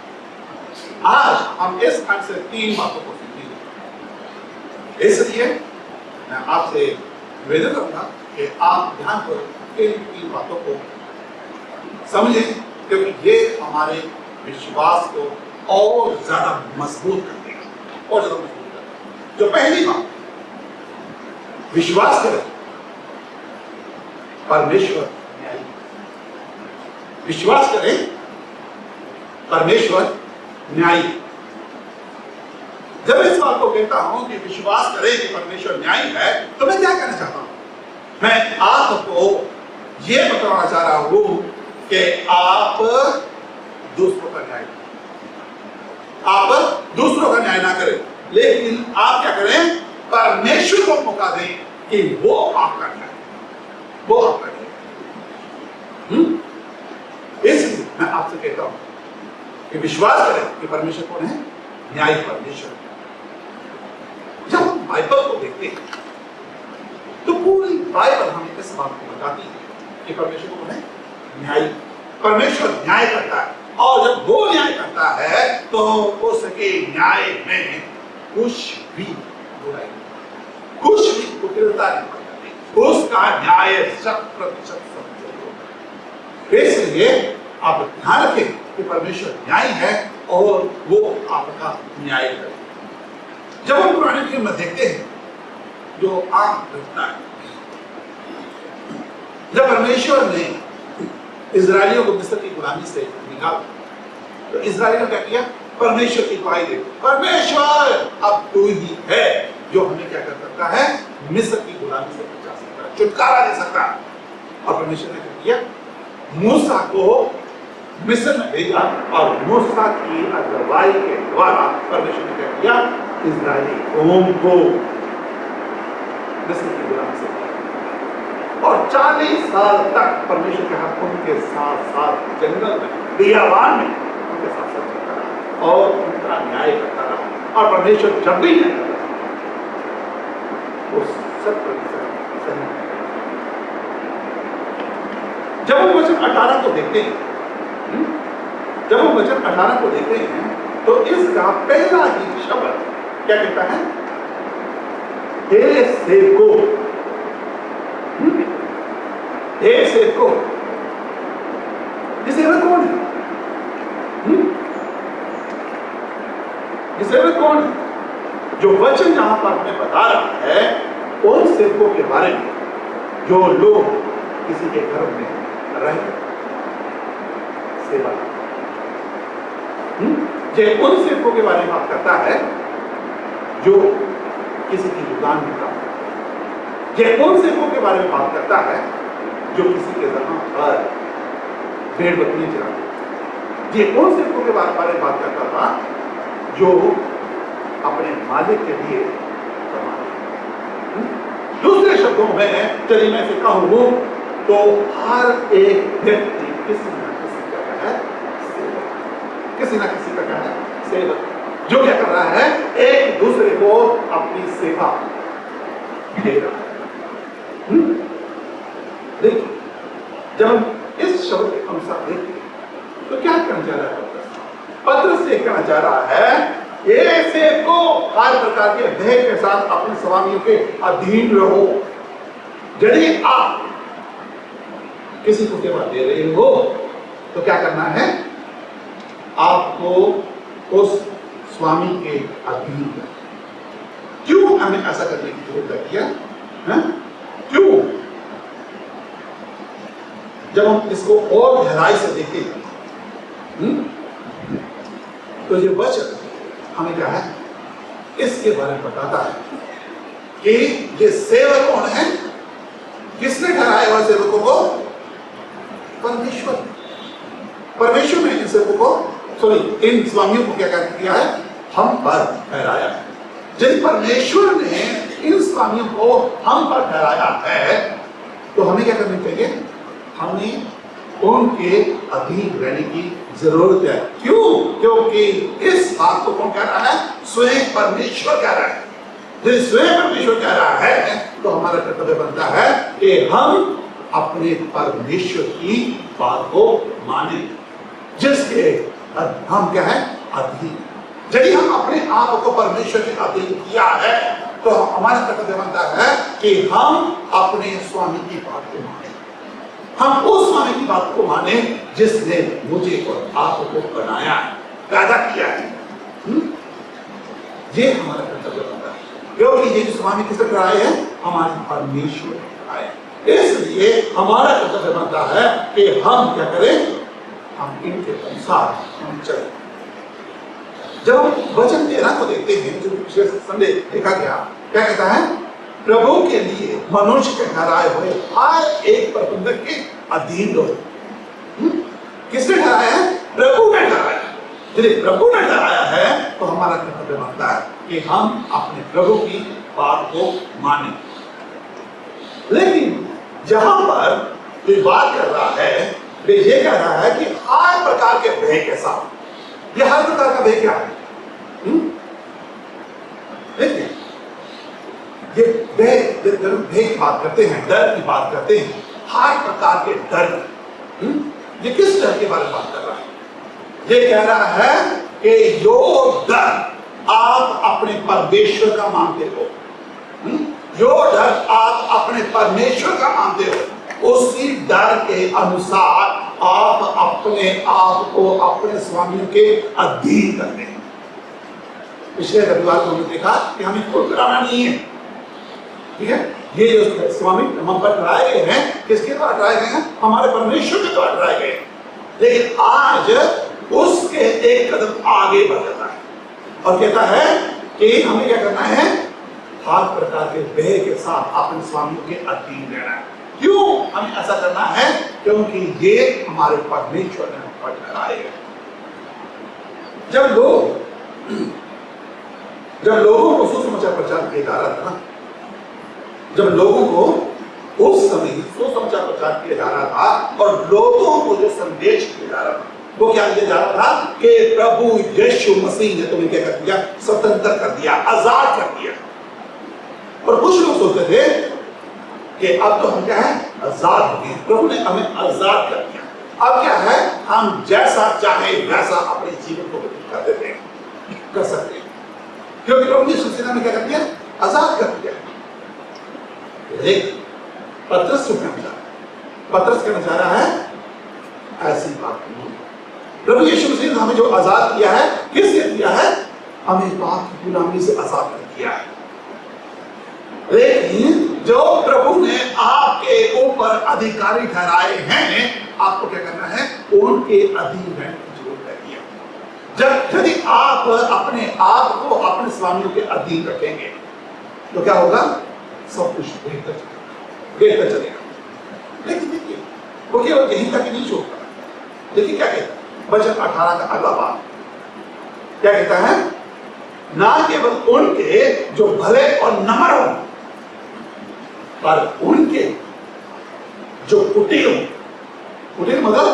आज हम इस खंड से 3 बातों को सीखेंगे। इसलिए मैं आपसे निवेदन करूंगा कि आप ध्यान कर इन 3 बातों को समझें, क्योंकि ये हमारे विश्वास को और ज्यादा मजबूत कर देगा, और ज्यादा मजबूत कर देगा। जो पहली बात, विश्वास करें परमेश्वर न्यायी, विश्वास करें परमेश्वर न्यायी। जब इस बात को कहता हूं कि विश्वास करें कि परमेश्वर न्यायी है, तो मैं क्या कहना चाहता हूं? मैं आपको यह बताना चाह रहा हूं कि आप दूसरों का न्याय, आप दूसरों का न्याय ना करें, लेकिन आप क्या करें? परमेश्वर को मौका दें कि वो आपका न्याय, वो आपका न्याय। इसलिए मैं आपसे कहता हूं कि विश्वास करें कि परमेश्वर कौन है? न्यायी परमेश्वर। जब हम बाइबल को देखते हैं तो पूरी बाइबल हमें इस बात को बताती है कि परमेश्वर कौन है? न्यायी। परमेश्वर न्याय करता है, और जब वो न्याय करता है तो उसके न्याय में कुछ भी बुराई, कुछ भी कुटिलता नहीं करती, उसका न्याय 100% सत्य। इसलिए आप ध्यान रखें कि परमेश्वर न्याय है और वो आपका न्याय करेगा। जब हम पुराने नियम में देखते हैं जो आम घटना है, जब परमेश्वर ने इजरायलियों को मिस्र की गुलामी से निकाला, तो इजरायलियों ने क्या किया? परमेश्वर की गवाही दी, परमेश्वर अब तू ही है जो हमें क्या कर सकता है? मिस्र की गुलामी से बचा सकता है, छुटकारा दे सकता है। और परमेश्वर ने क्या किया? मूसा को मिस्र में भेजा और मूसा की अगुवाई के द्वारा परमेश्वर ने क्या किया, इजरायली कौम को मिस्र की गुलामी से और 40 साल तक परमेश्वर के हाथ उनके साथ साथ जंगल में बियाबान में उनके साथ साथ चलता रहा और उनका न्याय करता रहा। और परमेश्वर जब भी न्याय करता वो 100% सही। जब हम वचन 18 को देखते हैं, जब हम वचन 18 को देखते हैं तो इसका पहला ही शब्द क्या कहता है, हे सेवको, हे सेवको। ये सेवक कौन है? ये सेवक कौन है? जो वचन यहां पर हमें बता रहा है उन सेवकों के बारे में जो लोग किसी के घर में रह सेवा, ये उन सेवकों के बारे में बात करता है जो किसी की दुकान में काम, ये उन सेवकों के बारे में बात करता है जो किसी के जहां पर भेड़ बकरी चराते, ये उन सेवकों के बारे में बात करता था जो अपने मालिक के लिए कमाते। दूसरे शब्दों में चलिए मैं इसे कहूं तो हर एक व्यक्ति किसी न किसी का है सेवक, किसी न किसी का है सेवक, जो क्या कर रहा है, एक दूसरे को अपनी सेवा दे रहा है। देखिए जब हम इस शब्द के अनुसार देखते हैं तो क्या कहना चाह रहा है पत्रस से, कहना चाह रहा है ये सेवको हर प्रकार के भय के साथ अपने स्वामियों के अधीन रहो। यदि आप किसी को सेवा दे रहे हो तो क्या करना है, आपको उस स्वामी के अधीन। क्यों हमें ऐसा करने की जरूरत है? क्यों? जब हम इसको और गहराई से देखें तो ये वचन हमें क्या है, इसके बारे में बताता है कि ये सेवक कौन है, किसने ठहराया हुआ सेवकों को? परमेश्वर। परमेश्वर ने इन सेवकों को, इन स्वामियों को क्या किया है, हम पर ठहराया है। यदि परमेश्वर ने इन स्वामियों को हम पर ठहराया है तो हमें क्या करना चाहिए, हमें उनके अधीन रहने की जरूरत है। क्यों? क्योंकि इस बात को कौन कह रहा है, स्वयं परमेश्वर कह रहा है। यदि स्वयं परमेश्वर कह रहा है तो हमारा कर्तव्य बनता है कि हम अपने परमेश्वर की बात को माने, जिसके हम क्या है, अधीन। यदि हम अपने आप को परमेश्वर के अधीन किया है तो हमारा कर्तव्य बनता है कि हम अपने स्वामी की बात को माने, हम उस स्वामी की बात को माने जिसने मुझे और आपको बनाया है, पैदा किया है। ये हमारा कर्तव्य बनता है, क्योंकि ये जो स्वामी किसने कराए हैं, हमारे परमेश्वर ने कराए। इसलिए हमारा कर्तव्य बनता है कि हम क्या करें, हम इनके अनुसार हम चलें। जब हम वचन 13 को देखते हैं, जो पिछले संडे देखा गया, क्या कहता है, प्रभु के लिए मनुष्य के ठहराए हुए हर एक प्रबंधक के अधीन रहो। किसने ठहराया है? प्रभु ने ठहराया। यदि प्रभु ने ठहराया है तो हमारा कर्तव्य बनता है कि हम अपने प्रभु की बात को माने। लेकिन जहां पर ये बात कर रहा है, वे ये कह रहा है कि हर प्रकार के भय के साथ। ये हर प्रकार का भय क्या है? देखिए, ये भय की बात करते हैं, डर की बात करते हैं, हर प्रकार के डर। ये किस डर के बारे में बात कर रहा है? ये कह रहा है कि जो डर आप अपने परमेश्वर का मानते हो, जो डर आप अपने परमेश्वर का मानते हो, उसी डर के अनुसार आप अपने आप को अपने स्वामियों के अधीन करते हैं। पिछले रविवार को हमने देखा कि हमें खुद कराना नहीं है, ठीक है। ये जो स्वामी हम पर ठहराए गए हैं, किसके द्वारा ठहराए गए हैं? हमारे परमेश्वर के द्वारा ठहराए गए। लेकिन आज उसके एक कदम आगे बढ़ जाता है और कहता है कि हमें क्या करना है, हर प्रकार के भय के साथ अपने स्वामी के अधीन रहना है। क्यों हमें ऐसा करना है? क्योंकि ये हमारे परमेश्वर ने हमको ठहराए हैं। जब लोगों को सुसमाचार प्रचार किया जा रहा था ना, जब लोगों को उस समय सुसमाचार प्रचार किया जा रहा था और लोगों को जो संदेश दिया जा रहा था वो क्या दिया जा रहा था कि प्रभु यीशु मसीह ने तुम्हें क्या कर दिया? स्वतंत्र कर दिया, आजाद कर दिया। और कुछ लोग सोचते थे कि अब तो हम क्या है? आजाद हो गए, प्रभु ने हमें आजाद कर दिया। अब क्या है? हम जैसा चाहे वैसा अपने जीवन को व्यतीत कर देते हैं, कर सकते हैं, क्योंकि प्रभु ने सुसमाचार में क्या कर दिया? आजाद कर दिया। लेकिन पतरस कहना चाह रहा है ऐसी बात नहीं। प्रभु यीशु मसीह ने हमें जो आजाद किया है, किससे दिया है? हमें पाप की गुलामी से आजाद कर दिया है। लेकिन जो प्रभु ने आपके ऊपर अधिकारी ठहराए हैं, आपको क्या करना है? उनके अधीन रहने की जरूरत है। यदि आप अपने आप को अपने स्वामियों के अधीन रखेंगे तो क्या होगा? सब कुछ बेहतर चलेगा। लेकिन देखिए, वो केवल यहीं तक ही नहीं छोड़ता। देखिए क्या कहता है वचन 18 का अगला भाग, क्या कहता है? ना केवल उनके जो भले और नम्र हों, पर उनके जो कुटिल मतलब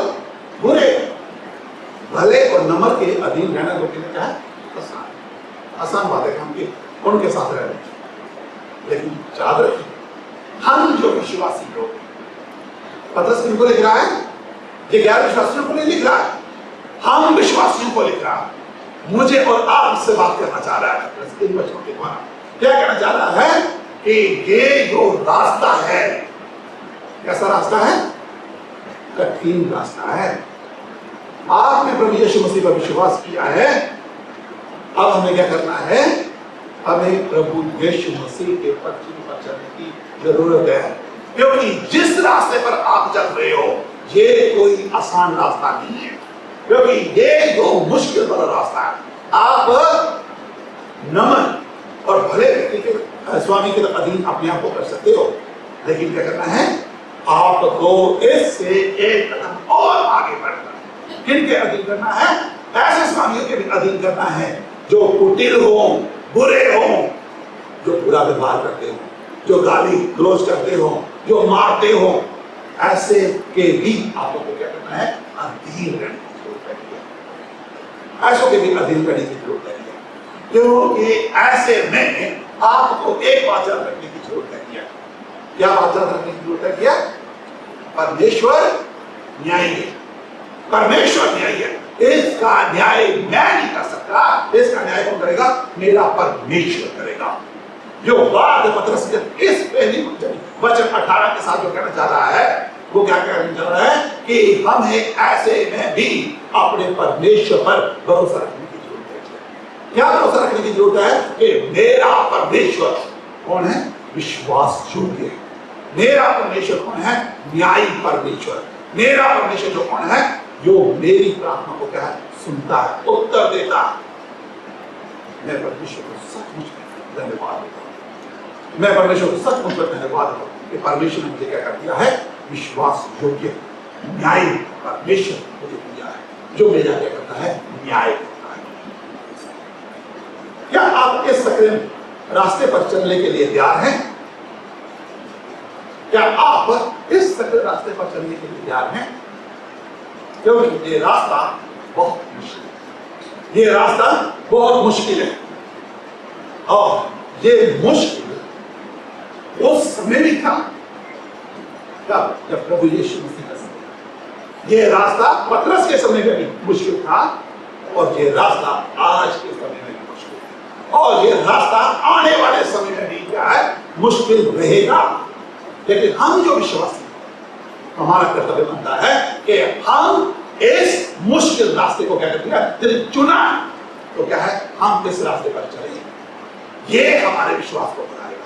बुरे, भले और नम्र के अधीन रहना लोग क्या है? आसान बात है हम उनके साथ रहने। लेकिन याद रखिए, हम जो विश्वासी लोग, पतरस किनको लिख रहा है? ये गैर विश्वासियों को नहीं लिख रहा है, हम विश्वासियों को लिख रहा है। मुझे और आपसे बात करना चाह रहा है इन वचनों के द्वारा। क्या कहना चाह रहा है कि ये जो रास्ता है, कैसा रास्ता है? कठिन रास्ता है। आपने प्रभु यीशु मसीह पर विश्वास किया है, अब हमें क्या करना है? हमें प्रभु यीशु मसीह के पक्ष पर चलने की जरूरत है, क्योंकि जिस रास्ते पर आप चल रहे हो ये कोई आसान रास्ता नहीं है, क्योंकि ये जो मुश्किल वाला रास्ता है। आप नमन और भले व्यक्ति के स्वामी के अधीन अपने आप को कर सकते हो, लेकिन क्या करना है? आपको इससे एक कदम और आगे बढ़ना है। किनके अधीन करना है? ऐसे स्वामियों के भी अधीन करना है जो कुटिल हो, बुरे हो, जो बुरा व्यवहार करते हो, जो गाली गलौज करते हो, जो मारते हो, ऐसे के भी आपको क्या करना है? अधीन रहने की जरूरत है। ऐसों के भी अधीन रहने की जरूरत है, क्योंकि ऐसे में आपको एक बात याद रखने की जरूरत है। क्या बात याद रखने की जरूरत है? परमेश्वर न्यायी है, परमेश्वर न्यायी है। इसका न्याय मैं नहीं कर सकता, इसका न्याय कौन करेगा? मेरा परमेश्वर करेगा। जो बात पतरस के इस पहली वचन 18 के साथ जो कहना चाह रहा है, वो क्या कहना चाह रहा है कि हमें ऐसे में भी अपने परमेश्वर पर भरोसा रखने की जरूरत है। क्या भरोसा रखने की जरूरत है? कि मेरा परमेश्वर कौन है? विश्वास योग्य है। मेरा परमेश्वर कौन है? न्यायी परमेश्वर। मेरा परमेश्वर जो कौन है? जो मेरी प्रार्थना को क्या है? सुनता है, उत्तर देता है। मैं परमेश्वर को सचमुच धन्यवाद देता हूं। मैं परमेश्वर को सचमुच धन्यवाद देता हूं कि परमेश्वर ने मुझे क्या कर दिया है? विश्वास योग्य न्याय परमेश्वर मुझे दिया है, जो मेरा क्या करता है? न्याय करता है। क्या आप इस सकल रास्ते पर चलने के लिए तैयार हैं? क्या आप इस सकल रास्ते पर चलने के लिए तैयार हैं? क्योंकि ये रास्ता बहुत मुश्किल है, ये रास्ता बहुत मुश्किल है। और ये मुश्किल उस समय भी था जब प्रभु यीशु मसीह का समय, ये रास्ता पतरस के समय में भी मुश्किल था, और ये रास्ता आज के समय में भी मुश्किल है, और ये रास्ता आने वाले समय में भी क्या है? मुश्किल रहेगा। लेकिन हम जो विश्वासी, हमारा कर्तव्य बनता है कि हम इस मुश्किल रास्ते को क्या करते हैं? यदि चुना तो क्या है? हम किस रास्ते पर चलेंगे। ये हमारे विश्वास को बढ़ाएगा,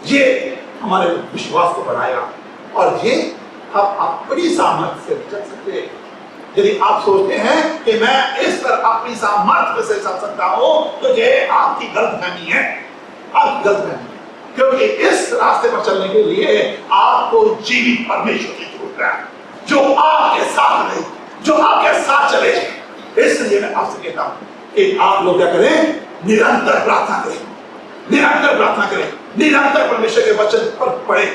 ये हमारे विश्वास को बढ़ाएगा, और ये हम अपनी सामर्थ्य से चल सकते हैं। यदि आप सोचते हैं कि मैं इस पर अपनी सामर्थ्य से चल सकता हूं, तो ये आपकी गलतफहमी है। आपकी गलतफहमी। क्योंकि इस रास्ते पर चलने के लिए आपको जीवित परमेश्वर की जरूरत है, जो आपके साथ रहे, जो आपके साथ चले। इसलिए मैं आपसे कहता हूं कि आप लोग क्या करें, निरंतर प्रार्थना करें, निरंतर प्रार्थना करें, निरंतर परमेश्वर के वचन पर पढ़े,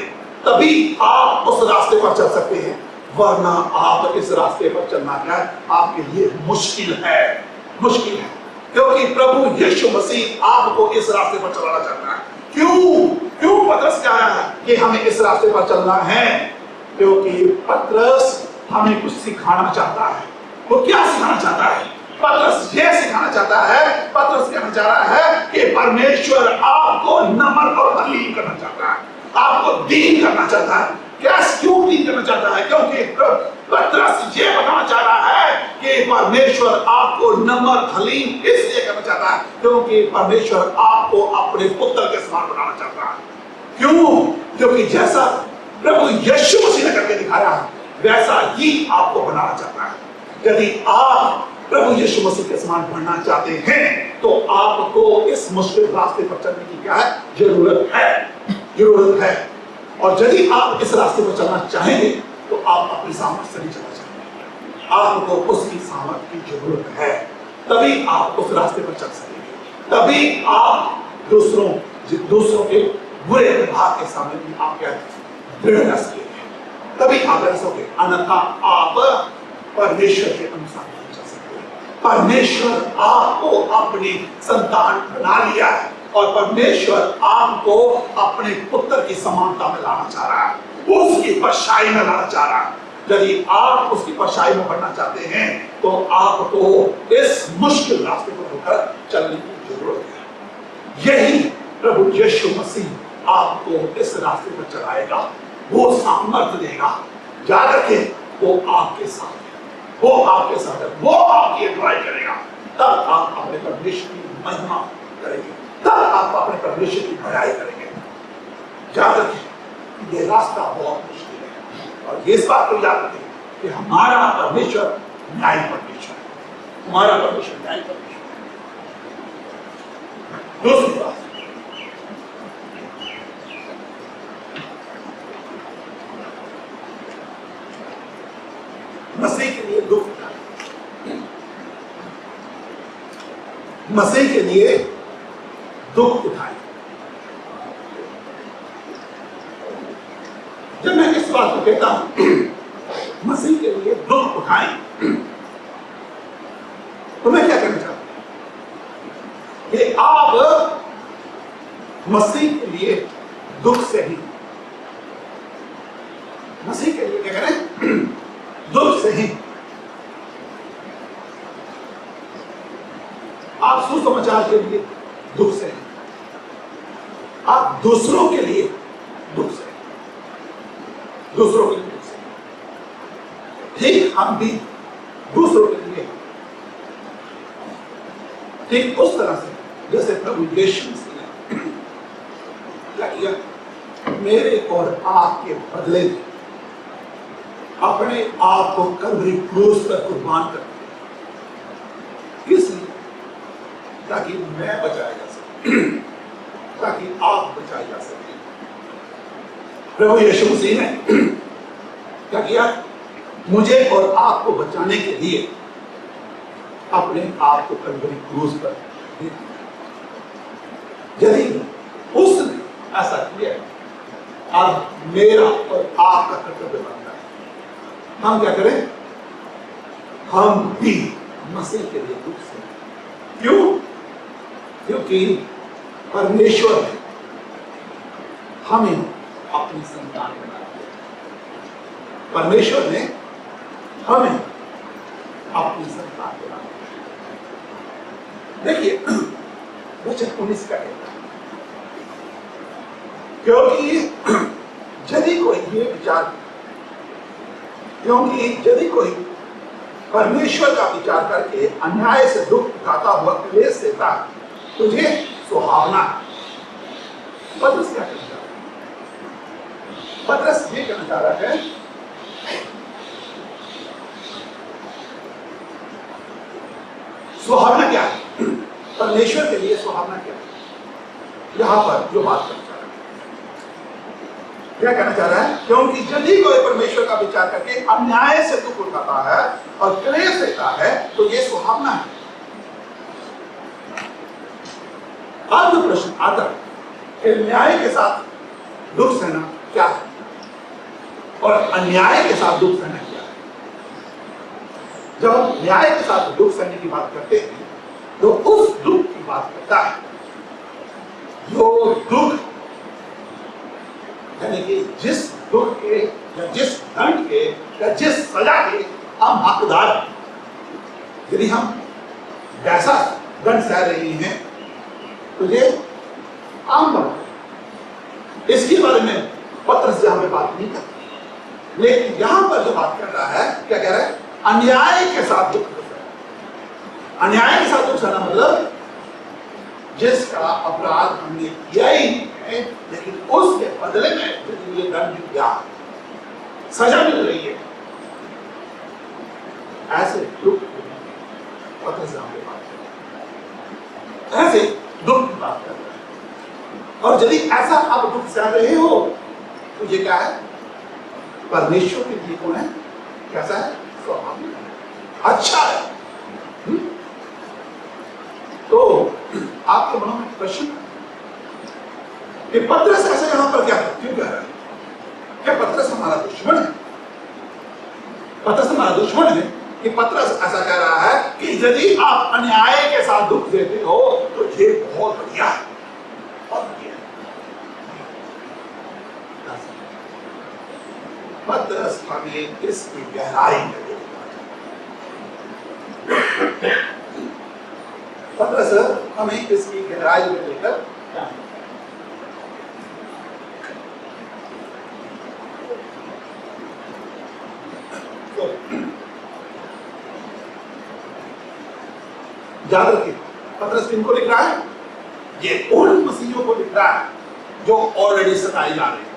तभी आप उस रास्ते पर चल सकते हैं। वरना आप इस रास्ते पर चलना क्या है, आपके लिए मुश्किल है, मुश्किल है। क्योंकि प्रभु यीशु मसीह आपको इस रास्ते पर चलाना चाहता है। क्यों पतरस क्या है कि हमें इस रास्ते पर चलना है? क्योंकि पतरस हमें कुछ सिखाना चाहता है। वो क्या सिखाना चाहता है? पतरस ये सिखाना चाहता है, पतरस कहना चाह रहा है कि परमेश्वर आपको नम्र और हलीम करना चाहता है, आपको दीन करना चाहता है। क्यों दीन करना चाहता है? क्योंकि पतरस ये बताना चाह रहा है कि परमेश्वर आपको नम्र हलीम इसलिए करना चाहता है क्योंकि परमेश्वर आपको अपने पुत्र के समान बनाना चाहता है। क्यों? क्योंकि जैसा प्रभु यीशु मसीह ने करके दिखाया है, वैसा ही आपको बनाना चाहता है। यदि आप प्रभु यीशु मसीह के समान बनना चाहते हैं तो आपको इस मुश्किल रास्ते पर चलने की क्या है, जरूरत है। और यदि आप इस रास्ते पर चलना चाहेंगे तो आप अपनी सामर्थ्य से नहीं चलना चाहेंगे, आपको उसकी सामर्थ्य की जरूरत है, तभी आप उस रास्ते पर चल सकेंगे। तभी आप दूसरों के बुरे व्यवहार के सामने भी आप क्या दृढ़ रह सकेंगे, तभी आप रह सकोगे। अन्यथा आप परमेश्वर के अनुसार नहीं चल सकते। परमेश्वर आपको अपनी संतान बना लिया है और परमेश्वर आपको अपने पुत्र की समानता में लाना चाह रहा है, उसकी परछाई में लाना चाह रहा है। यदि आप उसकी परछाई में बढ़ना चाहते हैं तो आपको इस मुश्किल रास्ते पर होकर चलने की जरूरत है। यही प्रभु यीशु मसीह आपको इस रास्ते पर चलाएगा, वो सामर्थ्य देगा। याद रखें, वो आपके साथ है, वो आपके साथ है, वो आपकी अगुवाई करेगा। तब आप अपने परमेश्वर की महिमा करेंगे, तब आप अपने परमेश्वर की बड़ाई करेंगे। याद रखें, ये रास्ता बहुत मुश्किल है और इस बात को याद रखें कि हमारा परमेश्वर न्याय परमेश्वर है, हमारा परमेश्वर न्याय परमेश्वर है। दूसरी बात, मसीह के लिए दुख उठाए, मसीह के लिए दुख उठाए। जब मैं इस बात को कहता हूं मसीह के लिए दुख उठाएं, तो मैं क्या करना चाहता हूं कि आप मसीह के लिए दुख से ही, मसीह के लिए क्या करें, दुख से ही आप सुसमाचार के लिए दुख से, आप दूसरों के लिए दुख से, दूसरों के लिए दुख से, ठीक हम भी दूसरों के लिए ठीक उस तरह से जैसे प्रभु यीशु मसीह ने क्या किया, मेरे और आपके बदले में अपने आप को कल्वरी क्रूस पर कुर्बान कर दिया। किस लिए? ताकि मैं बचाया जा सके, ताकि आप बचाए जा सके। प्रभु यीशु मसीह ने क्या किया, मुझे और आपको बचाने के लिए अपने आप को कल्वरी क्रूस पर दे दिया। यदि उसने ऐसा किया, अब मेरा और आपका कर्तव्य बनता है, हम क्या करें, हम भी मसीह के लिए दुख से। क्यों? क्योंकि परमेश्वर ने हमें अपनी संतान बना दिया, परमेश्वर ने हमें अपनी संतान बना दिया। देखिए वचन 19 का कहता है, क्योंकि यदि कोई ये विचार, क्योंकि यदि कोई परमेश्वर का विचार करके अन्याय से दुख उठाता हुआ क्लेश देता है, तुझे सुहावना है। पतरस क्या कहना चाह रहा है? पतरस ये कहना चाह रहा है, सुहावना क्या है? परमेश्वर के लिए सुहावना क्या है? यहां पर जो बात करना चाह रहा है, क्या कहना चाह रहा है? क्योंकि यदि कोई परमेश्वर का विचार करके अन्याय से दुख उठाता है और क्लेश देता है तो ये सुहावना है। अब जो प्रश्न आता है कि न्याय के साथ दुख सहना क्या है और अन्याय के साथ दुख सहना क्या है? जब हम न्याय के साथ दुख सहने की बात करते हैं तो उस दुख की बात करता है जो दुख, यानी कि जिस दुख के या जिस दंड के या जिस सजा के हम हकदार हैं। यदि हम वैसा दंड सह रहे हैं तो ये आम बात है, इसके बारे में पत्र से हमें बात नहीं करती। लेकिन यहां पर जो बात कर रहा है, क्या कह रहा है? अन्याय के साथ दुख सहना। अन्याय के साथ दुख सहना मतलब जिसका अपराध हमने किया ही है लेकिन उसके बदले में यदि ये दंड मिल गया, सजा मिल रही है, ऐसे दुख पत्र से हमें बात कर रहा है, ऐसे दुख की बात कर रहा है। और यदि ऐसा आप दुख सह रहे हो तो ये क्या है? परमेश्वर के लिए कौन है? कैसा है? स्वाभाविक है, अच्छा है। तो आपके मनों में प्रश्न कि पत्रस ऐसा यहां पर क्यों कह रहा है? क्या पत्रस हमारा दुश्मन है? पत्रस हमारा दुश्मन है कि पत्रस ऐसा कह रहा है कि यदि आप अन्याय के साथ दुख देते हो तो ये बहुत बढ़िया है, बहुत बढ़िया है। पत्रस हमें इसकी गहराई में पत्रस हमें इसकी गहराई में लेकर याद रखिए, पत्रस किनको लिख रहा है? ये उन मसीहियों को लिख रहा है जो ऑलरेडी सताए जा रहे हैं,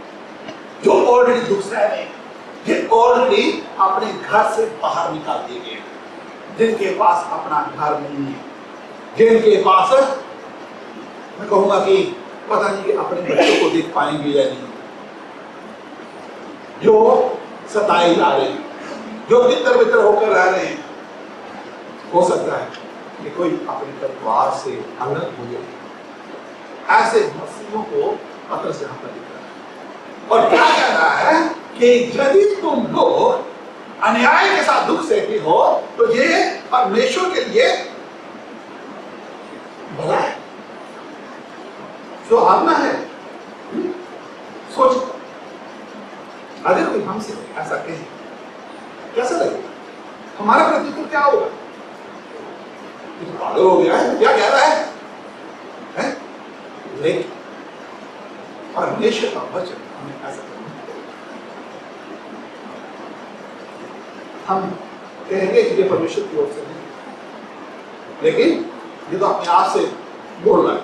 जो ऑलरेडी दुख सह रहे हैं, ये ऑलरेडी अपने घर से बाहर निकाल दिए गए हैं, जिनके पास अपना घर नहीं है, जिनके पास मैं कहूंगा कि पता नहीं कि अपने बच्चों को देख पाएंगे या नहीं, जो सताए जा रहे हैं, जो तितर बितर होकर रह रहे हैं। हो सकता है कि कोई अपने परिवार से अलग हो जाए। ऐसे मसीहों को पत्रस यहां पर लिख रहा है और क्या कह रहा है कि यदि तुम लोग अन्याय के साथ दुख सहते हो तो ये परमेश्वर के लिए भला है, सुहावना है। सोच, अगर कोई हमसे ऐसा कहे कैसा लगेगा? हमारा प्रतिक्रिया क्या होगा? पागल हो गया है, क्या कह रहा है? लेकिन परमेश्वर का वचन हमें ऐसा करना, हम कहेंगे कि ये परमेश्वर की ओर से नहीं, लेकिन ये तो अपने आप से बोल रहा है।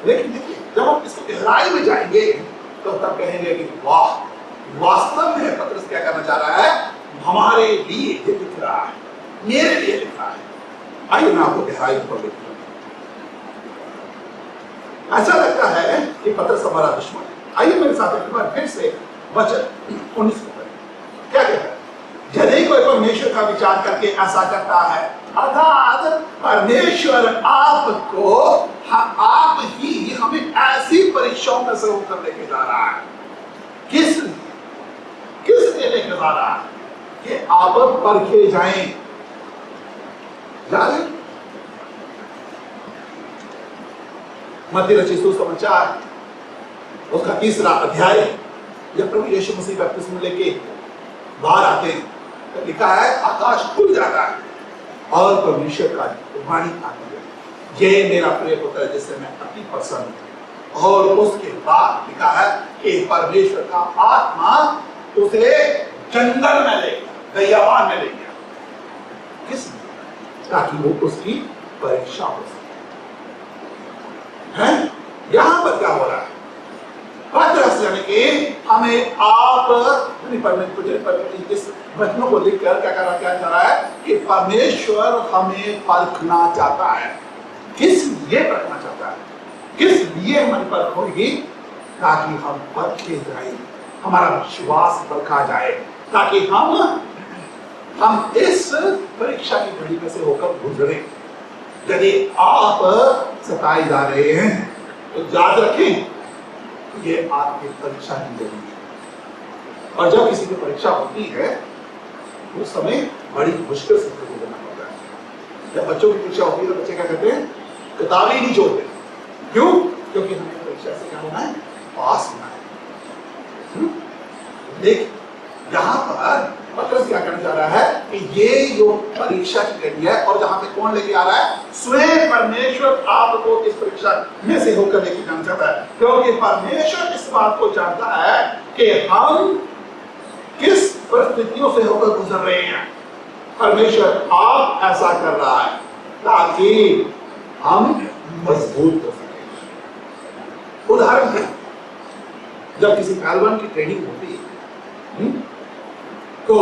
लेकिन देखिए, जब हम इसकी गहराई में जाएंगे तो तब कहेंगे कि वाह, वास्तव में पत्रस क्या करना चाह रहा है? हमारे लिए ये लिख रहा है, मेरे लिए लिख रहा है। आइए मैं आपको गहराई पर लिखता हूं। ऐसा लगता है कि पत्रस हमारा दुश्मन है। आइए मेरे साथ एक बार फिर से वचन 19 को पढ़ें। क्या कहता है? यदि कोई परमेश्वर का विचार करके ऐसा करता है, अर्थात परमेश्वर आपको, आप ही हमें ऐसी परीक्षाओं में से होकर लेके जा रहा है। किस लिए लेके जा रहा है? कि आप परखे जाएं। याद है मत्ती रचित सुसमाचार उसका 3रा अध्याय, जब प्रभु यीशु मसीह बपतिस्मा लेके बाहर आते हैं तो लिखा है आकाश खुल जाता है और परमेश्वर का वाणी आती है, ये मेरा प्रिय पुत्र है जिससे मैं अति प्रसन्न हूं। और उसके बाद लिखा है कि परमेश्वर का आत्मा उसे जंगल में ले गया, दयावान में ले गया। किस? ताकि वो उसकी परीक्षा हो सके। हैं? यहां पर क्या हो रहा है? पत्रस यानी कि हमें आप इस वचनों को लिखकर क्या कर रहा है कि परमेश्वर हमें परखना चाहता है। किस लिए परखना चाहता है? किस लिए हमारी परख होगी? ताकि हम परखे जाएं, हमारा विश्वास बरका जाए, ताकि हम इस परीक्षा की घड़ी में से होकर गुजरे। यदि आप सताए जा रहे हैं तो याद रखें ये आपकी परीक्षा की घड़ी है, और जब किसी की परीक्षा होती है उस समय बड़ी मुश्किल से गुजरना होता है। जब बच्चों की परीक्षा होती है तो बच्चे क्या कहते हैं, किताब ही नहीं छोड़ते। क्यों? क्योंकि हमें परीक्षा से क्या होना है, पास होना है। देख यहाँ पर पत्रस क्या करना चाह रहा है कि ये जो परीक्षा की घड़ी है, और जहां पे कौन लेके आ रहा है, स्वयं परमेश्वर आपको इस परीक्षा में से होकर लेके जाना चाहता है, क्योंकि परमेश्वर इस बात को जानता है कि हम किस परिस्थितियों से होकर गुजर रहे हैं। परमेश्वर आप ऐसा कर रहा है ताकि हम मजबूत हो सके। उदाहरण के जब किसी पहलवान की ट्रेनिंग होती है तो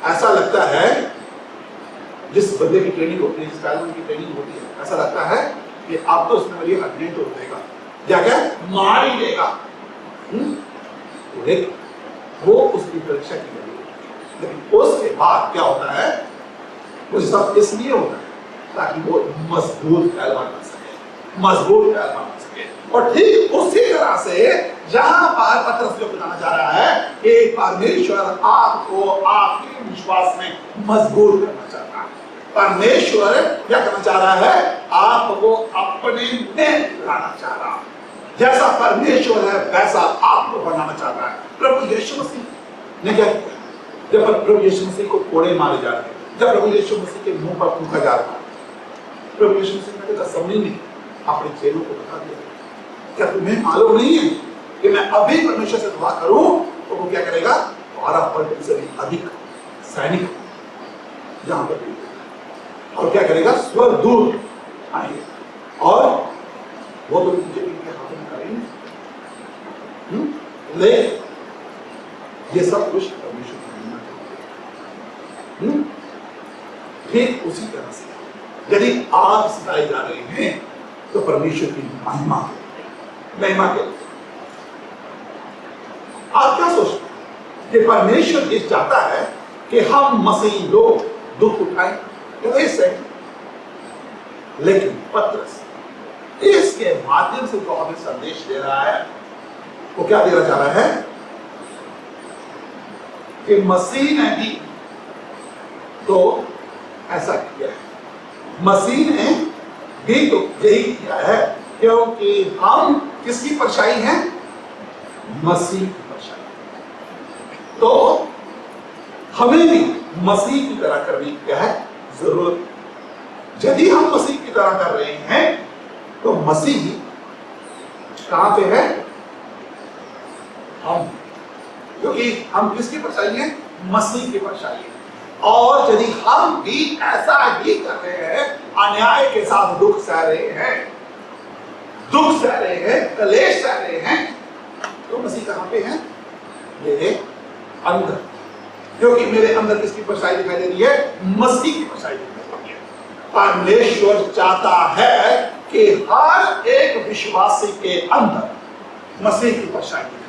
ऐसा लगता है, जिस बंदे की ट्रेनिंग होती है, जिस पहलवान की ट्रेनिंग होती है, ऐसा लगता है कि अब तो उसने मेरी हड्डियां तोड़ देगा, क्या मार ही देगा। लेकिन वो उसकी परीक्षा की घड़ी है, लेकिन उसके बाद क्या होता है, वो सब इसलिए होता है ताकि वो मजबूत पहलवान बन सके, मजबूत पहलवान बन सके। और ठीक उसी तरह से जहां पर पत्रस को बताना जा रहा है कि परमेश्वर आपको आपके विश्वास में मजबूत करना चाहता है। परमेश्वर क्या करना चाह रहा है, आपको अपने में लाना चाह रहा है। जैसा परमेश्वर है वैसा आपको बनाना चाहता है। प्रभु यीशु मसीह ने क्या किया, जब प्रभु यीशु मसीह को कोड़े मारे जा रहे, जब प्रभु यीशु मसीह के मुंह पर थूका जा रहा, प्रभु यीशु मसीह ने गethsemane में अपने चेलों को बता दिया, क्या तुम्हें मालूम नहीं है कि मैं अभी परमेश्वर से दुआ करूं तो वो क्या करेगा, 12 से भी अधिक सैनिक यहां पर, और क्या करेगा, स्वर्गदूत आएंगे और वो तो मुझे इनके हाथों में करेंगे। ले ये सब कुछ परमेश्वर की महिमा है। ठीक उसी तरह से यदि आप सताए जा रहे हैं तो परमेश्वर की महिमा के आप क्या सोचते हैं कि परमेश्वर ये चाहता है कि हम मसीही लोग दुख उठाएं, ऐसे। लेकिन पत्रस इसके माध्यम से जो हमें संदेश दे रहा है वो क्या देना चाह रहा है कि मसीह ने भी तो ऐसा किया है। मसीह ने भी तो यही किया है, क्योंकि हम किसकी परछाई हैं, मसीह की परछाई। तो हमें भी मसीह की तरह करने की क्या है, जरूरत। यदि हम मसीह की तरह कर रहे हैं तो मसीह कहां पे है, हम, क्योंकि हम किसकी परछाई हैं, मसीह की परछाई है। और यदि हम भी ऐसा ही कर रहे हैं, अन्याय के साथ दुख सह रहे हैं, दुख सह रहे हैं, कलेश सह रहे हैं, तो मसीह कहां पे है, मेरे अंदर। क्योंकि मेरे अंदर किसकी परछाई दिखाई दे रही है, मसीह की परछाई दिखाई दे रही है। परमेश्वर चाहता है कि हर एक विश्वासी के अंदर मसीह की परछाई दिखाई दे।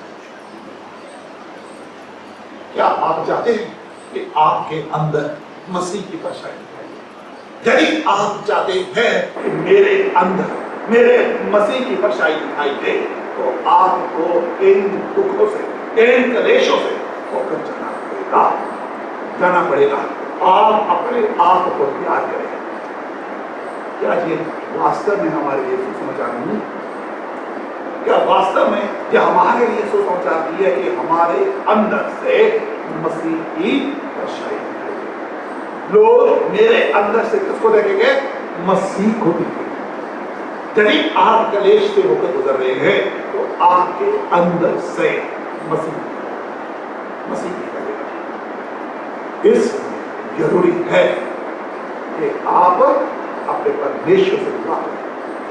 क्या आप चाहते हैं कि आपके अंदर मसीह की परछाई दिखाई दे? यदि आप चाहते हैं कि मेरे अंदर मेरे मसीह की परछाई दिखाई दे तो आपको इन दुखों से, इन कलेशों से होकर जाना पड़ेगा। आप अपने आप को त्याग करें। क्या ये वास्तव में हमारे लिए सुसमाचार नहीं? क्या वास्तव में ये हमारे लिए सुसमाचार है कि हमारे अंदर से मसीह की परछाई दिखाई दे? लोग मेरे अंदर से किसको देखेंगे, मसीह को देखेंगे। यदि आप कलेश से होकर गुजर रहे हैं तो आपके अंदर से मसीह इस जरूरी है कि आप अपने परमेश्वर से दुआ करें,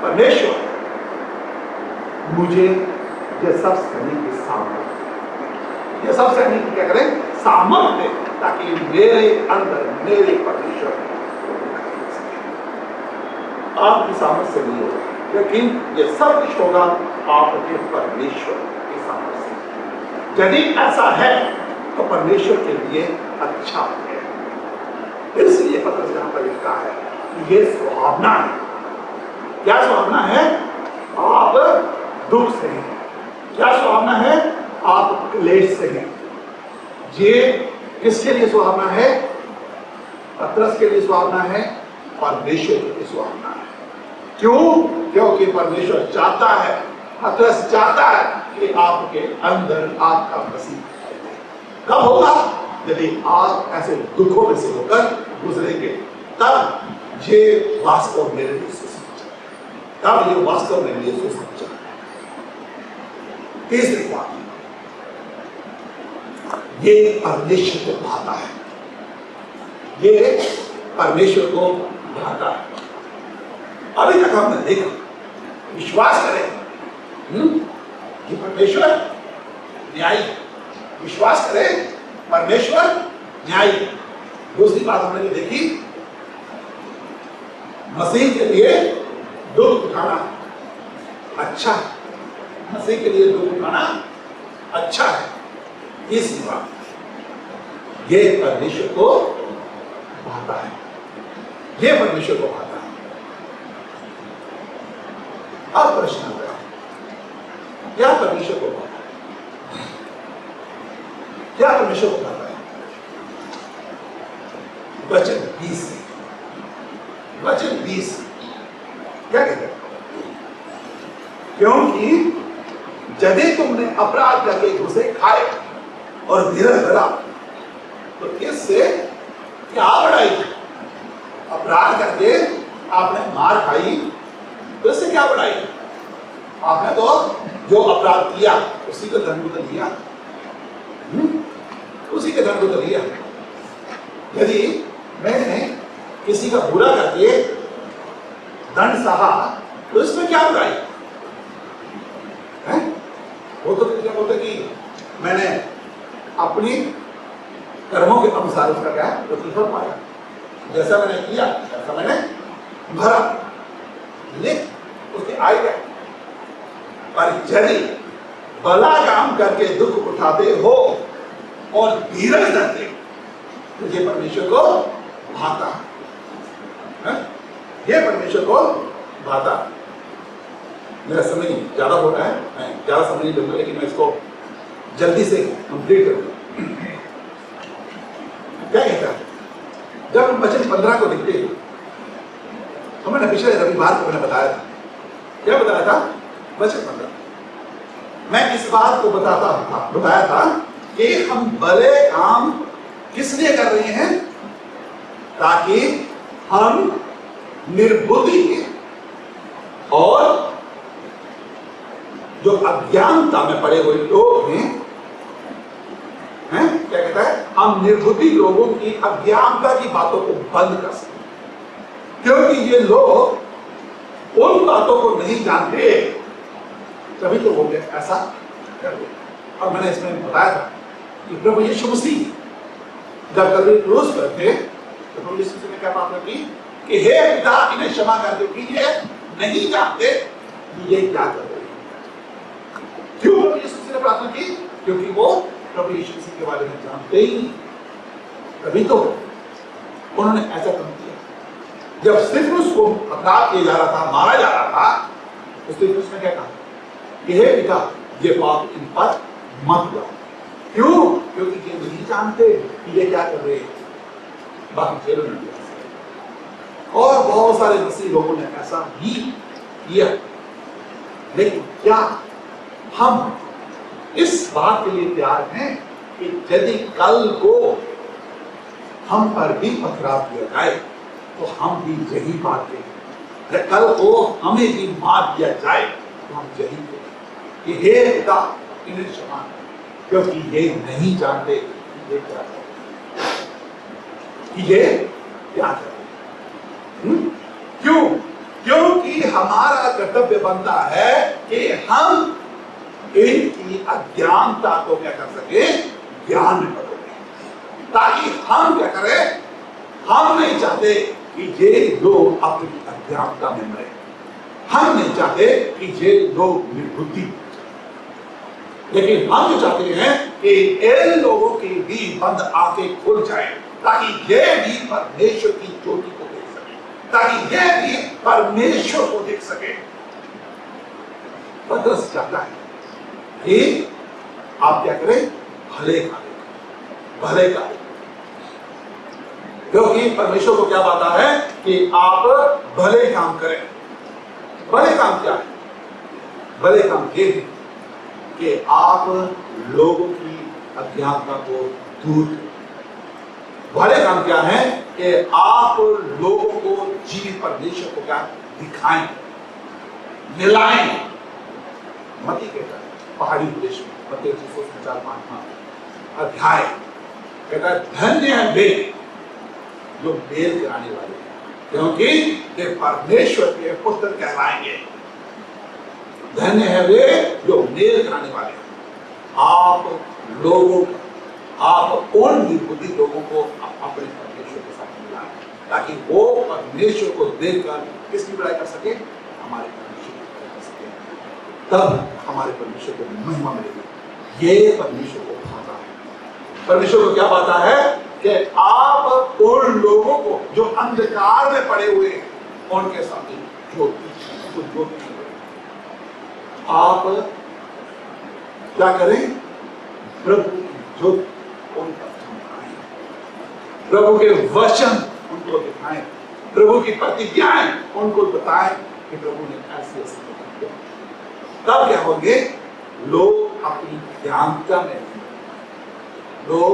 परमेश्वर मुझे ये सब सहने की सामर्थ्य, ये सब सहने की क्या करें, सामर्थ्य, ताकि मेरे अंदर मेरे परमेश्वर आपकी सामर्थ्य से नहीं होगा, लेकिन ये सब कुछ होगा आपके परमेश्वर की सामर्थ्य से। यदि ऐसा है तो परमेश्वर के लिए अच्छा है। इसलिए पत्रस यहाँ पर लिखा है कि ये सुहावना है। क्या सुहावना है? आप दुख से हैं। क्या सुहावना है? आप क्लेश से हैं। ये किसके लिए सुहावना है? पत्रस के लिए सुहावना है, परमेश्वर के लिए सुहावना है। क्यों? क्योंकि परमेश्वर चाहता है, पत्रस चाहता है कि आपके अंदर आपका मसीह कब होगा? यदि आप ऐसे दुखों में से होकर गुजरेंगे, तब ये वास्तव मेरे लिए सुसमाचार, तब ये वास्तव मेरे लिए सुसमाचार है। तीसरी बात, ये परमेश्वर को भाता है, ये परमेश्वर को भाता है। अभी तक हमने देखा, विश्वास करें कि परमेश्वर न्यायी है, विश्वास करें परमेश्वर न्यायी है। दूसरी बात हमने देखी, मसीह के लिए दुख उठाना अच्छा है, मसीह के लिए दुख उठाना अच्छा है। तीसरी बात, ये परमेश्वर को भाता है, ये परमेश्वर को भाता है। अब प्रश्न आता है, क्या परमेश्वर को भाता है? क्या परमेश्वर को भाता है? वचन 20 क्या कहते हैं? क्योंकि यदि तुमने अपराध करके घुसे खाए और धीरज धरा, तो इससे क्या बढ़ाई? अपराध करके आपने मार खाई, तो इससे क्या बढ़ाई? आपने तो जो अपराध किया उसी का दंड तो लिया, उसी के दंड तो लिया। यदि मैंने किसी का बुरा करके दंड सहा, तो इसमें क्या बुराई है? वो तो क्या बोलते कि मैंने अपनी कर्मों के अनुसार उसका क्या है प्रतिफल पाया, जैसा मैंने किया वैसा मैंने भरा, उसके आय गए। पर यदि भला काम करके दुख उठाते हो और धीरज धरते, तो ये परमेश्वर को भाता है, ये परमेश्वर को भाता। मेरा समय ज्यादा हो रहा है, मैं ज्यादा समय नहीं लूंगा, लेकिन मैं इसको जल्दी से कंप्लीट करूंगा। क्या कहता है? जब हम वचन 15 को देखते हैं, तो मैंने पिछले रविवार को मैंने बताया था, क्या बताया था? वचन 15 मैं इस बात को बताया था कि हम भले काम किस लिए कर रहे हैं? ताकि हम निर्बुद्धि और जो अज्ञानता में पड़े हुए लोग हैं, क्या कहता है? हम निर्बुद्धि लोगों की अज्ञानता की बातों को बंद कर सकें, क्योंकि ये लोग उन बातों को नहीं जानते, तभी तो वो ऐसा कर दे। और मैंने इसमें बताया था कि प्रभु यीशु मसीह जब कभी क्रूस पर थे, तो प्रभु यीशु मसीह ने क्या प्रार्थना की कि हे पिता, इन्हें क्षमा कर दो, कि ये नहीं जानते कि ये क्या कर रहे हैं। क्यों प्रभु यीशु मसीह ने प्रार्थना की? क्योंकि वो प्रभु यीशु मसीह के बारे में जानते ही नहीं, तभी तो उन्होंने ऐसा काम किया। जब स्तिफनुस को अपराध किया जा रहा था, मारा जा रहा था, तो स्तिफनुस ने क्या कहा कि हे पिता, ये पाप इन पर मत लाओ। क्यों? क्योंकि ये नहीं जानते कि ये क्या कर रहे हैं। बाकी जेलों में और बहुत सारे मसीह लोगों ने ऐसा ही किया। लेकिन क्या हम इस बात के लिए तैयार हैं कि यदि कल को हम पर भी पथराव किया जाए, तो हम भी यही बात करें? कल को हमें भी मार दिया जाए, तो हम यही करें कि हे पिता, इन्हें क्षमा कर, क्योंकि ये नहीं जानते कि ये क्या कर रहे हैं। क्यों? क्योंकि हमारा कर्तव्य बनता है कि हम इनकी अज्ञानता को क्या कर सके, ज्ञान में बदले, ताकि हम क्या करें? हम नहीं चाहते कि ये लोग अपनी अज्ञानता में मरे, हम नहीं चाहते कि ये लोग निर्बुद्धि। लेकिन हम जो चाहते हैं कि इन लोगों की भी बंद आंखें खुल जाए, ताकि ये भी परमेश्वर की ज्योति को देख सके, ताकि ये भी परमेश्वर को देख सके। पतरस चाहता है कि आप क्या करें, भले भले का, क्योंकि परमेश्वर को क्या बात है कि आप भले काम करें। भले काम क्या है? भले काम ये है कि आप लोगों की अज्ञानता को दूर करें। भले काम क्या है कि आप लोगों को जीवित परमेश्वर को क्या दिखाएं, मिलाएं। मती कहता है पहाड़ी प्रदेश में मत्ती 4:5 अध्याय कहता है, धन्य है वे जो मेल कराने वाले हैं, क्योंकि वे परमेश्वर के पुत्र कहलाएंगे। धन्य है वे जो मेल कराने वाले हैं। आप लोगों, आप उन निर्बुद्धि लोगों को अपने परमेश्वर के साथ मिलाएं, ताकि वो परमेश्वर को देखकर किसकी बड़ाई कर सके, हमारे परमेश्वर की बड़ाई कर सके। तब हमारे परमेश्वर को महिमा मिलेगी। ये परमेश्वर को भाता है। परमेश्वर को क्या बात है कि आप उन लोगों को जो अंधकार में पड़े हुए हैं, उनके सामने ज्योति आप क्या करें, प्रभु की ज्योति उनका चमकाएं, प्रभु के वचन उनको दिखाएं, प्रभु की प्रतिज्ञाएं उनको बताएं कि प्रभु ने ऐसे ऐसे किया। तब क्या होंगे, लोग अपनी ज्ञानता में, लोग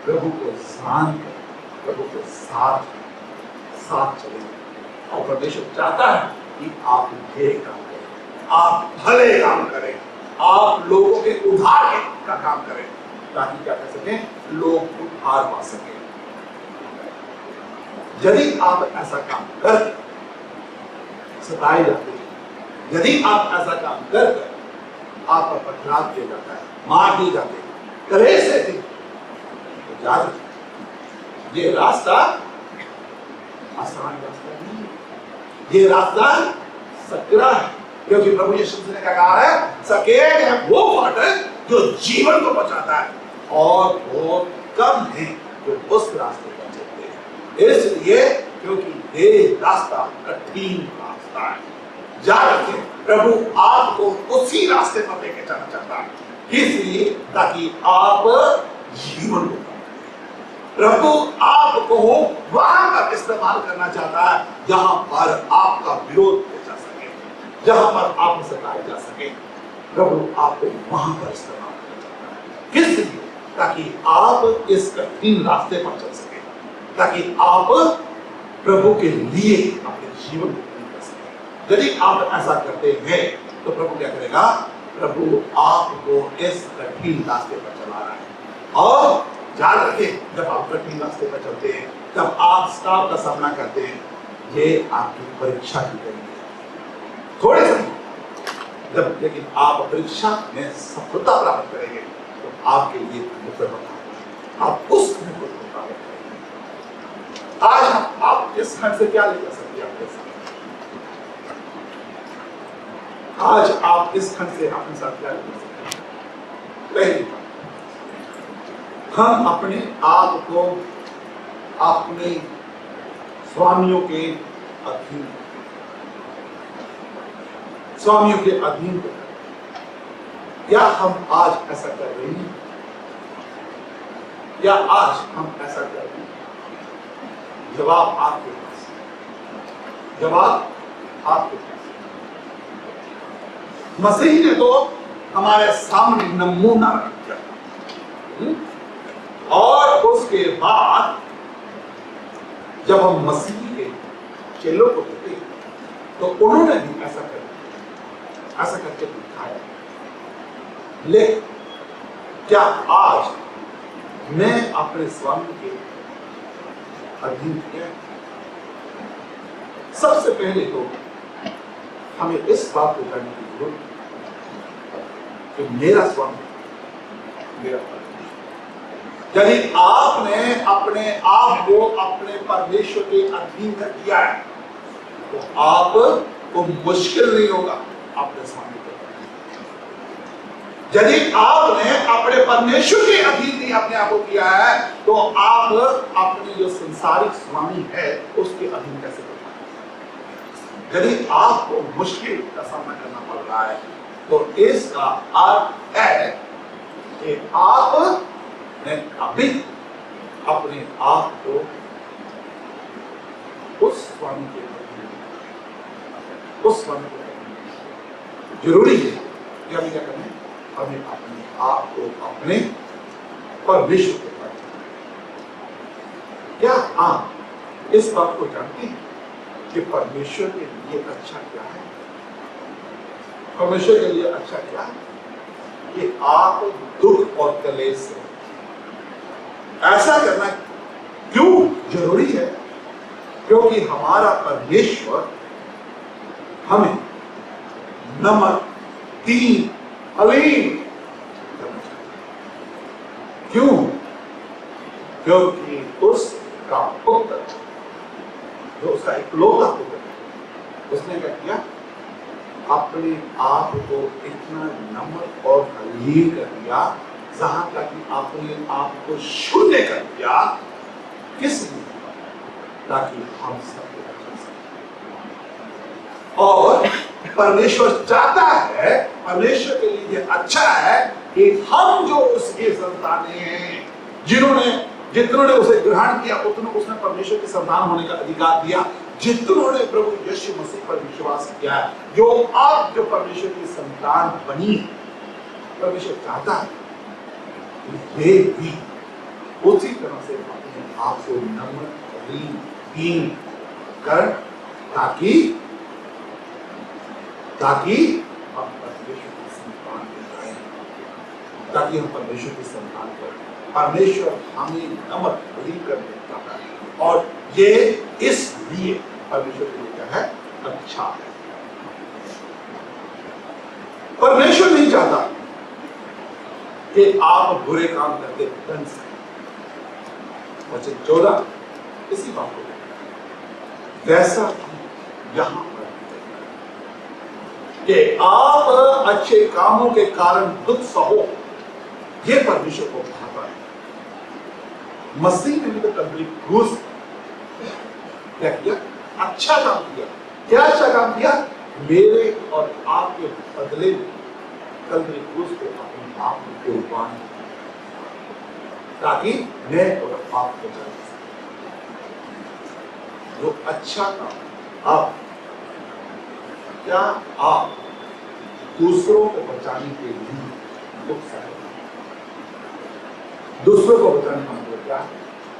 प्रभु को जानकर प्रभु के साथ चलेंगे। और परमेश्वर चाहता है कि आप ये काम करें, आप भले काम करें, आप लोगों के उद्धार का काम करें, ताकि क्या कर सकें, लोग उद्धार पा सकें। यदि आप ऐसा काम कर सताए जाते हैं, यदि आप ऐसा काम कर आपका पथराव किया जाता है, मार दिए जाते हैं, कलेश से थी, तो याद रखिए ये रास्ता आसान रास्ता नहीं है, ये रास्ता सकरा है। क्योंकि प्रभु यीशु ने क्या कहा है, सकेत है वो फाटक जो जीवन को बचाता है, और बहुत कम है जो उस रास्ते पर चलते हैं। इसलिए क्योंकि ये रास्ता कठिन रास्ता है। याद रखें, प्रभु आपको उसी रास्ते पर लेके जाना चाहता है, इसलिए ताकि आप जीवन को, प्रभु आपको वहां पर इस्तेमाल करना चाहता है जहां पर आपका विरोध किया जा सके, जहां पर आप सताए जा सके। प्रभु आपको वहां पर इस्तेमाल करना चाहता है, किस लिए, ताकि आप इस कठिन रास्ते पर चल सके, ताकि आप प्रभु के लिए अपने जीवन को कर सके। यदि आप ऐसा करते हैं तो प्रभु क्या करेगा, प्रभु आपको इस कठिन रास्ते पर चला रहा है। और याद रखें, जब आप कठिन रास्ते पर चलते हैं, जब आप स्टाफ का सामना करते हैं, ये आपकी परीक्षा की घड़ी है। थोड़े समय जब, लेकिन आप परीक्षा में सफलता प्राप्त करेंगे तो आपके लिए आप उस को प्राप्त करेंगे। आज आप इस घर से क्या लेकर सकते हैं आपके साथ? आज आप इस खंड से अपने साथ क्या लेकर सकते हैं? पहली बात, हम अपने आप को अपने स्वामियों के अधीन, स्वामियों के अधीन को, क्या हम आज ऐसा कर रहे हैं? या आज हम ऐसा कर रहे हैं? जवाब आपके पास, जवाब आपके पास। मसीह ने तो हमारे सामने नमूना रख दिया, और उसके बाद जब हम मसीह के चेलों को देते हैं तो उन्होंने भी ऐसा करके दिखाया। लेकिन क्या आज मैं अपने स्वामी के अधीन किया? सबसे पहले तो हमें इस बात को करने की जरूरत है कि मेरा स्वामी मेरा, यदि आपने अपने आप को अपने परमेश्वर के अधीन कर दिया है तो आपको मुश्किल नहीं होगा अपने स्वामी को। यदि आपने अपने परमेश्वर के अधीन ही अपने आप को किया है, तो आप अपने जो संसारिक स्वामी है उसके अधीन कैसे कर पाएंगे? यदि आपको मुश्किल का सामना करना पड़ रहा है, तो इसका अर्थ है कि आपने अभी अपने आप को उस स्वामी के अधीन, उस स्वामी के अधीन। जरूरी है कि हमें क्या करना है? हमें अपने आप को अपने परमेश्वर के पास। क्या आप इस बात को जानते हैं कि परमेश्वर के लिए अच्छा क्या है? परमेश्वर के लिए अच्छा क्या है? कि आप दुख और कलेश से ऐसा करना क्यों जरूरी है? क्योंकि हमारा परमेश्वर हमें नंबर 3 अलीम करना चाहिए। क्यों? क्योंकि उसका पुत्र, जो उसका इकलौता पुत्र है, उसने क्या किया? अपने आप को इतना नम्र और हलीम कर दिया, जहां तक कि अपने आप को शून्य कर दिया। किस लिए? ताकि हम सब बच सकें। और परमेश्वर चाहता है, परमेश्वर के लिए अच्छा है कि हम जो उसके संतानें हैं, जितनों ने उसे ग्रहण किया, उतनों उसने परमेश्वर के संतान होने का अधिकार दिया। जितनों ने प्रभु यीशु मसीह पर विश्वास किया, जो आप जो परमेश्वर की संतान बनी है, परमेश्वर चाहता है कि वे भी उसी तरह से अपने आप को नम्र दीन कर, ताकि हम परमेश्वर की संतान बन जाएं, ताकि हम परमेश्वर की संतान करें। परमेश्वर हमें नम्र दीन कर देता है, और ये इसलिए परमेश्वर के लिए क्या है? अच्छा है। परमेश्वर नहीं चाहता कि आप बुरे काम करके दंड सहें। वचन 14 इसी बात को वैसा यहां पर कि आप अच्छे कामों के कारण दुख सहो, ये परमेश्वर को भाता है। मसीह ने भी तो कल्वरी क्रूस क्या किया? अच्छा काम किया। क्या अच्छा काम किया? मेरे और आपके बदले में कल्वरी क्रूस पे अपने आप को कुर्बान किया, ताकि मैं और आप को जान सके। जो अच्छा काम आप, क्या आप दूसरों को बचाने के लिए दुख सहे? दूसरों को बचाने का मतलब क्या?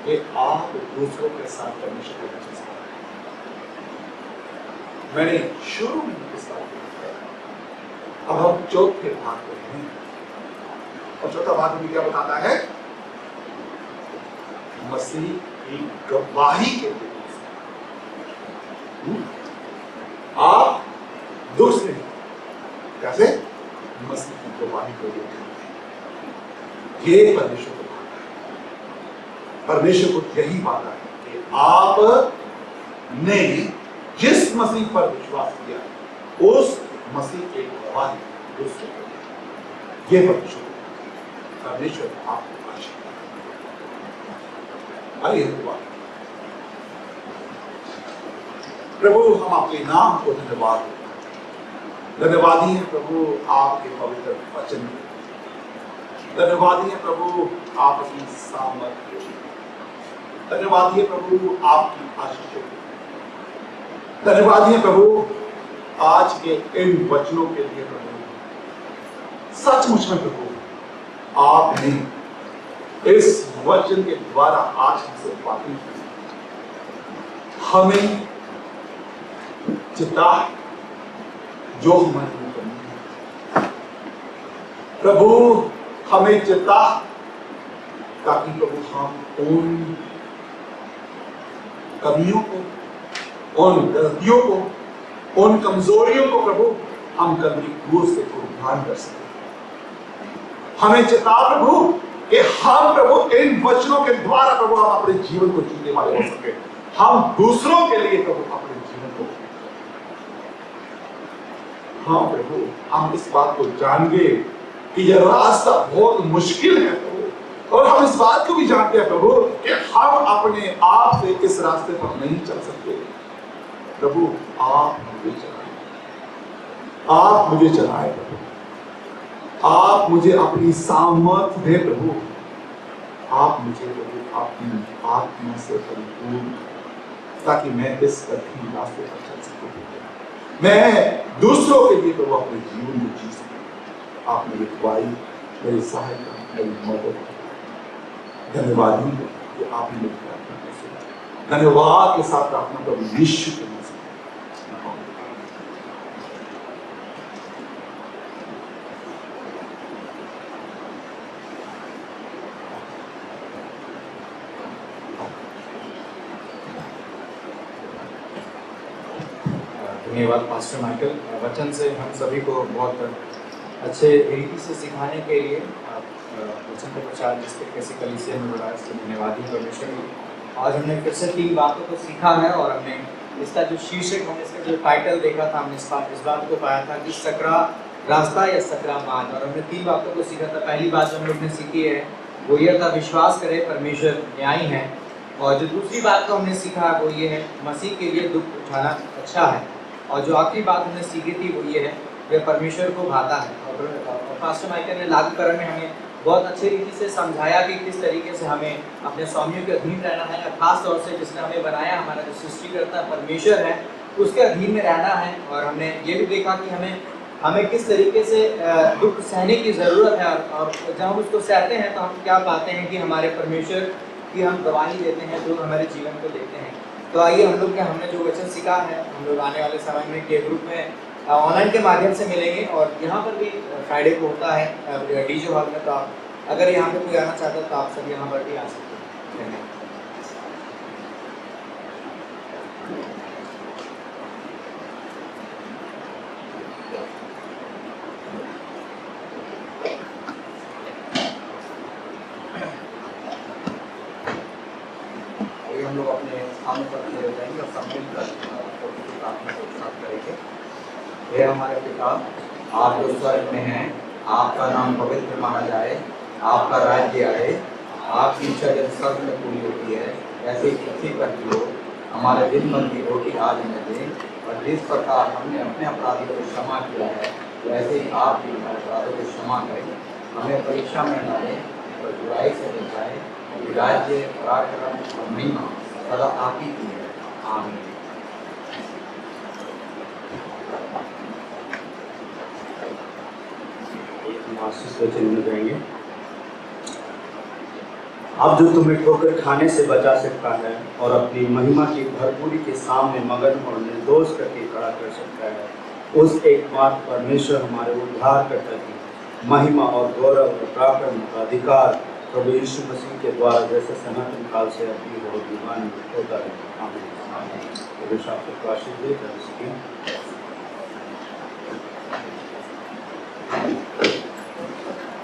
कि आप दूसरों के साथ परमेश्वर को बचा सकते हैं। मैंने शुरू में इस बात को बताया। अब हम चौथे भाग पे हैं, और चौथा भाग में क्या बताता है? मसीह की गवाही के लिए आप दुख से कैसे मसीह की गवाही को देते हैं। ये परमेश्वर को पाता है। परमेश्वर को यही पाता है कि आप ने जिस मसीह पर विश्वास किया, उस मसीह के गवाही दूसरे को देते। ये परमेश्वर आपको आशीर्वाद। आइए दुआ। प्रभु, हम आपके नाम को धन्यवादी हैं प्रभु आपके पवित्र वचन। धन्यवादी है प्रभु आपकी सामर्थ्य। धन्यवादी है प्रभु आपकी आशीषों। धन्यवादी है प्रभु आज के इन वचनों के लिए प्रभु। सचमुच में प्रभु आपने इस वचन के द्वारा आज हमसे बातें की, हमें चिता जो हमारे लिए करनी है प्रभु, हमें चिता ताकि प्रभु हम उन कमियों को, उन गलतियों को, उन कमजोरियों को प्रभु हम कभी क्रूस से कुर्बान कर सके। हमें चिता प्रभु कि हम प्रभु इन वचनों के द्वारा प्रभु हम अपने जीवन को जीने वाले हो सके। हम दूसरों के लिए प्रभु अपने जीवन को, हाँ प्रभु, हम इस बात को जान गए कि यह रास्ता बहुत मुश्किल है प्रभु, और हम इस बात को भी जानते हैं प्रभु कि हम अपने आप से इस रास्ते पर नहीं चल सकते। प्रभु आप मुझे चलाएं, आप मुझे चलाएं प्रभु, आप मुझे अपनी सामर्थ दे प्रभु, आप मुझे प्रभु अपनी आत्मा से परिपूर्ण, ताकि मैं इस कठिन रास्ते पर चल सकूं, मैं दूसरों के लिए प्रभु अपने जीवन में जी सकूं। आप मेरी अगुवाई, मेरी सहायता, मेरी मदद। धन्यवाद हूं कि आपने मेरी प्रार्थना को सुना। धन्यवाद के साथ प्रार्थना प्रभु यीशु के नाम से। धन्यवाद पास्टर माइकल। वचन से हम सभी को बहुत अच्छे रीति से सिखाने के लिए वचन के प्रचार जिस तरीके से कलीसिया में बढ़ाया, इसके धन्यवाद ही परमेश्वर की। आज हमने फिर से 3 बातों को सीखा है और हमने इसका जो शीर्षक, हमने इसका जो टाइटल देखा था, हमने इस बात को पाया था कि सकरा रास्ता या सकरा मार्ग, और हमने 3 बातों को सीखा था। पहली बात जो हम लोग ने सीखी है वो यह था, विश्वास करें परमेश्वर न्यायी है। और जो दूसरी बात को हमने सीखा वो ये है, मसीह के लिए दुख उठाना अच्छा है। और जो आखिरी बात हमने सीखी थी वो ये है, यह परमेश्वर को भाता है। और पास्टर माइकल ने लागूकरण में हमें बहुत अच्छी रीति से समझाया कि किस तरीके से हमें अपने स्वामियों के अधीन रहना है, या खास तौर से जिसने हमें बनाया, हमारा जो सृष्टिकर्ता परमेश्वर है, उसके अधीन में रहना है। और हमने ये भी देखा कि हमें किस तरीके से दुख सहने की ज़रूरत है, और जब हम उसको सहते हैं तो हम क्या पाते हैं कि हमारे परमेश्वर की हम गवाही देते हैं, जो हमारे जीवन को देते हैं। तो आइए हम लोग हमने जो वचन सीखा है, हम लोग आने वाले समय में के ग्रुप में ऑनलाइन के माध्यम से मिलेंगे, और यहाँ पर भी फ्राइडे को होता है डीजे हॉल में। तो आप अगर यहाँ पे कोई आना चाहता है तो आप सब यहाँ पर भी आ सकते हैं। धन्यवाद। हम लोग अपने स्थानों पर खड़े हो जाएंगे और सब मिलकर प्रार्थना को स्टार्ट करेंगे। हे हमारे पिता, आप जो स्वर्ग में हैं, आपका नाम पवित्र माना जाए, आपका राज्य आए, आपकी इच्छा जैसे स्वर्ग में पूरी होती है वैसे ही पृथ्वी पर भी हो। हमारे दिन भर की रोटी आज हमें दें, और जिस प्रकार हमने अपने अपराधियों को क्षमा किया है वैसे ही आप भी हमारे अपराधों को क्षमा करें। हमें परीक्षा में न लें और बुराई से बचाएं। राज्य, पराक्रम और महिमा सदा आप ही की है। आमीन। आशीष वचन में जाएंगे। अब जो तुम्हें ठोकर खाने से बचा सकता है और अपनी महिमा की भरपूरी के सामने मगन और निर्दोष करके खड़ा कर सकता है, उस एकमात्र परमेश्वर हमारे उद्धारकर्ता की महिमा और गौरव और पराक्रम का अधिकार प्रभु यीशु मसीह के द्वारा जैसे सनातन काल से अभी हो दीवान होता है। आमीन। आशीष दे।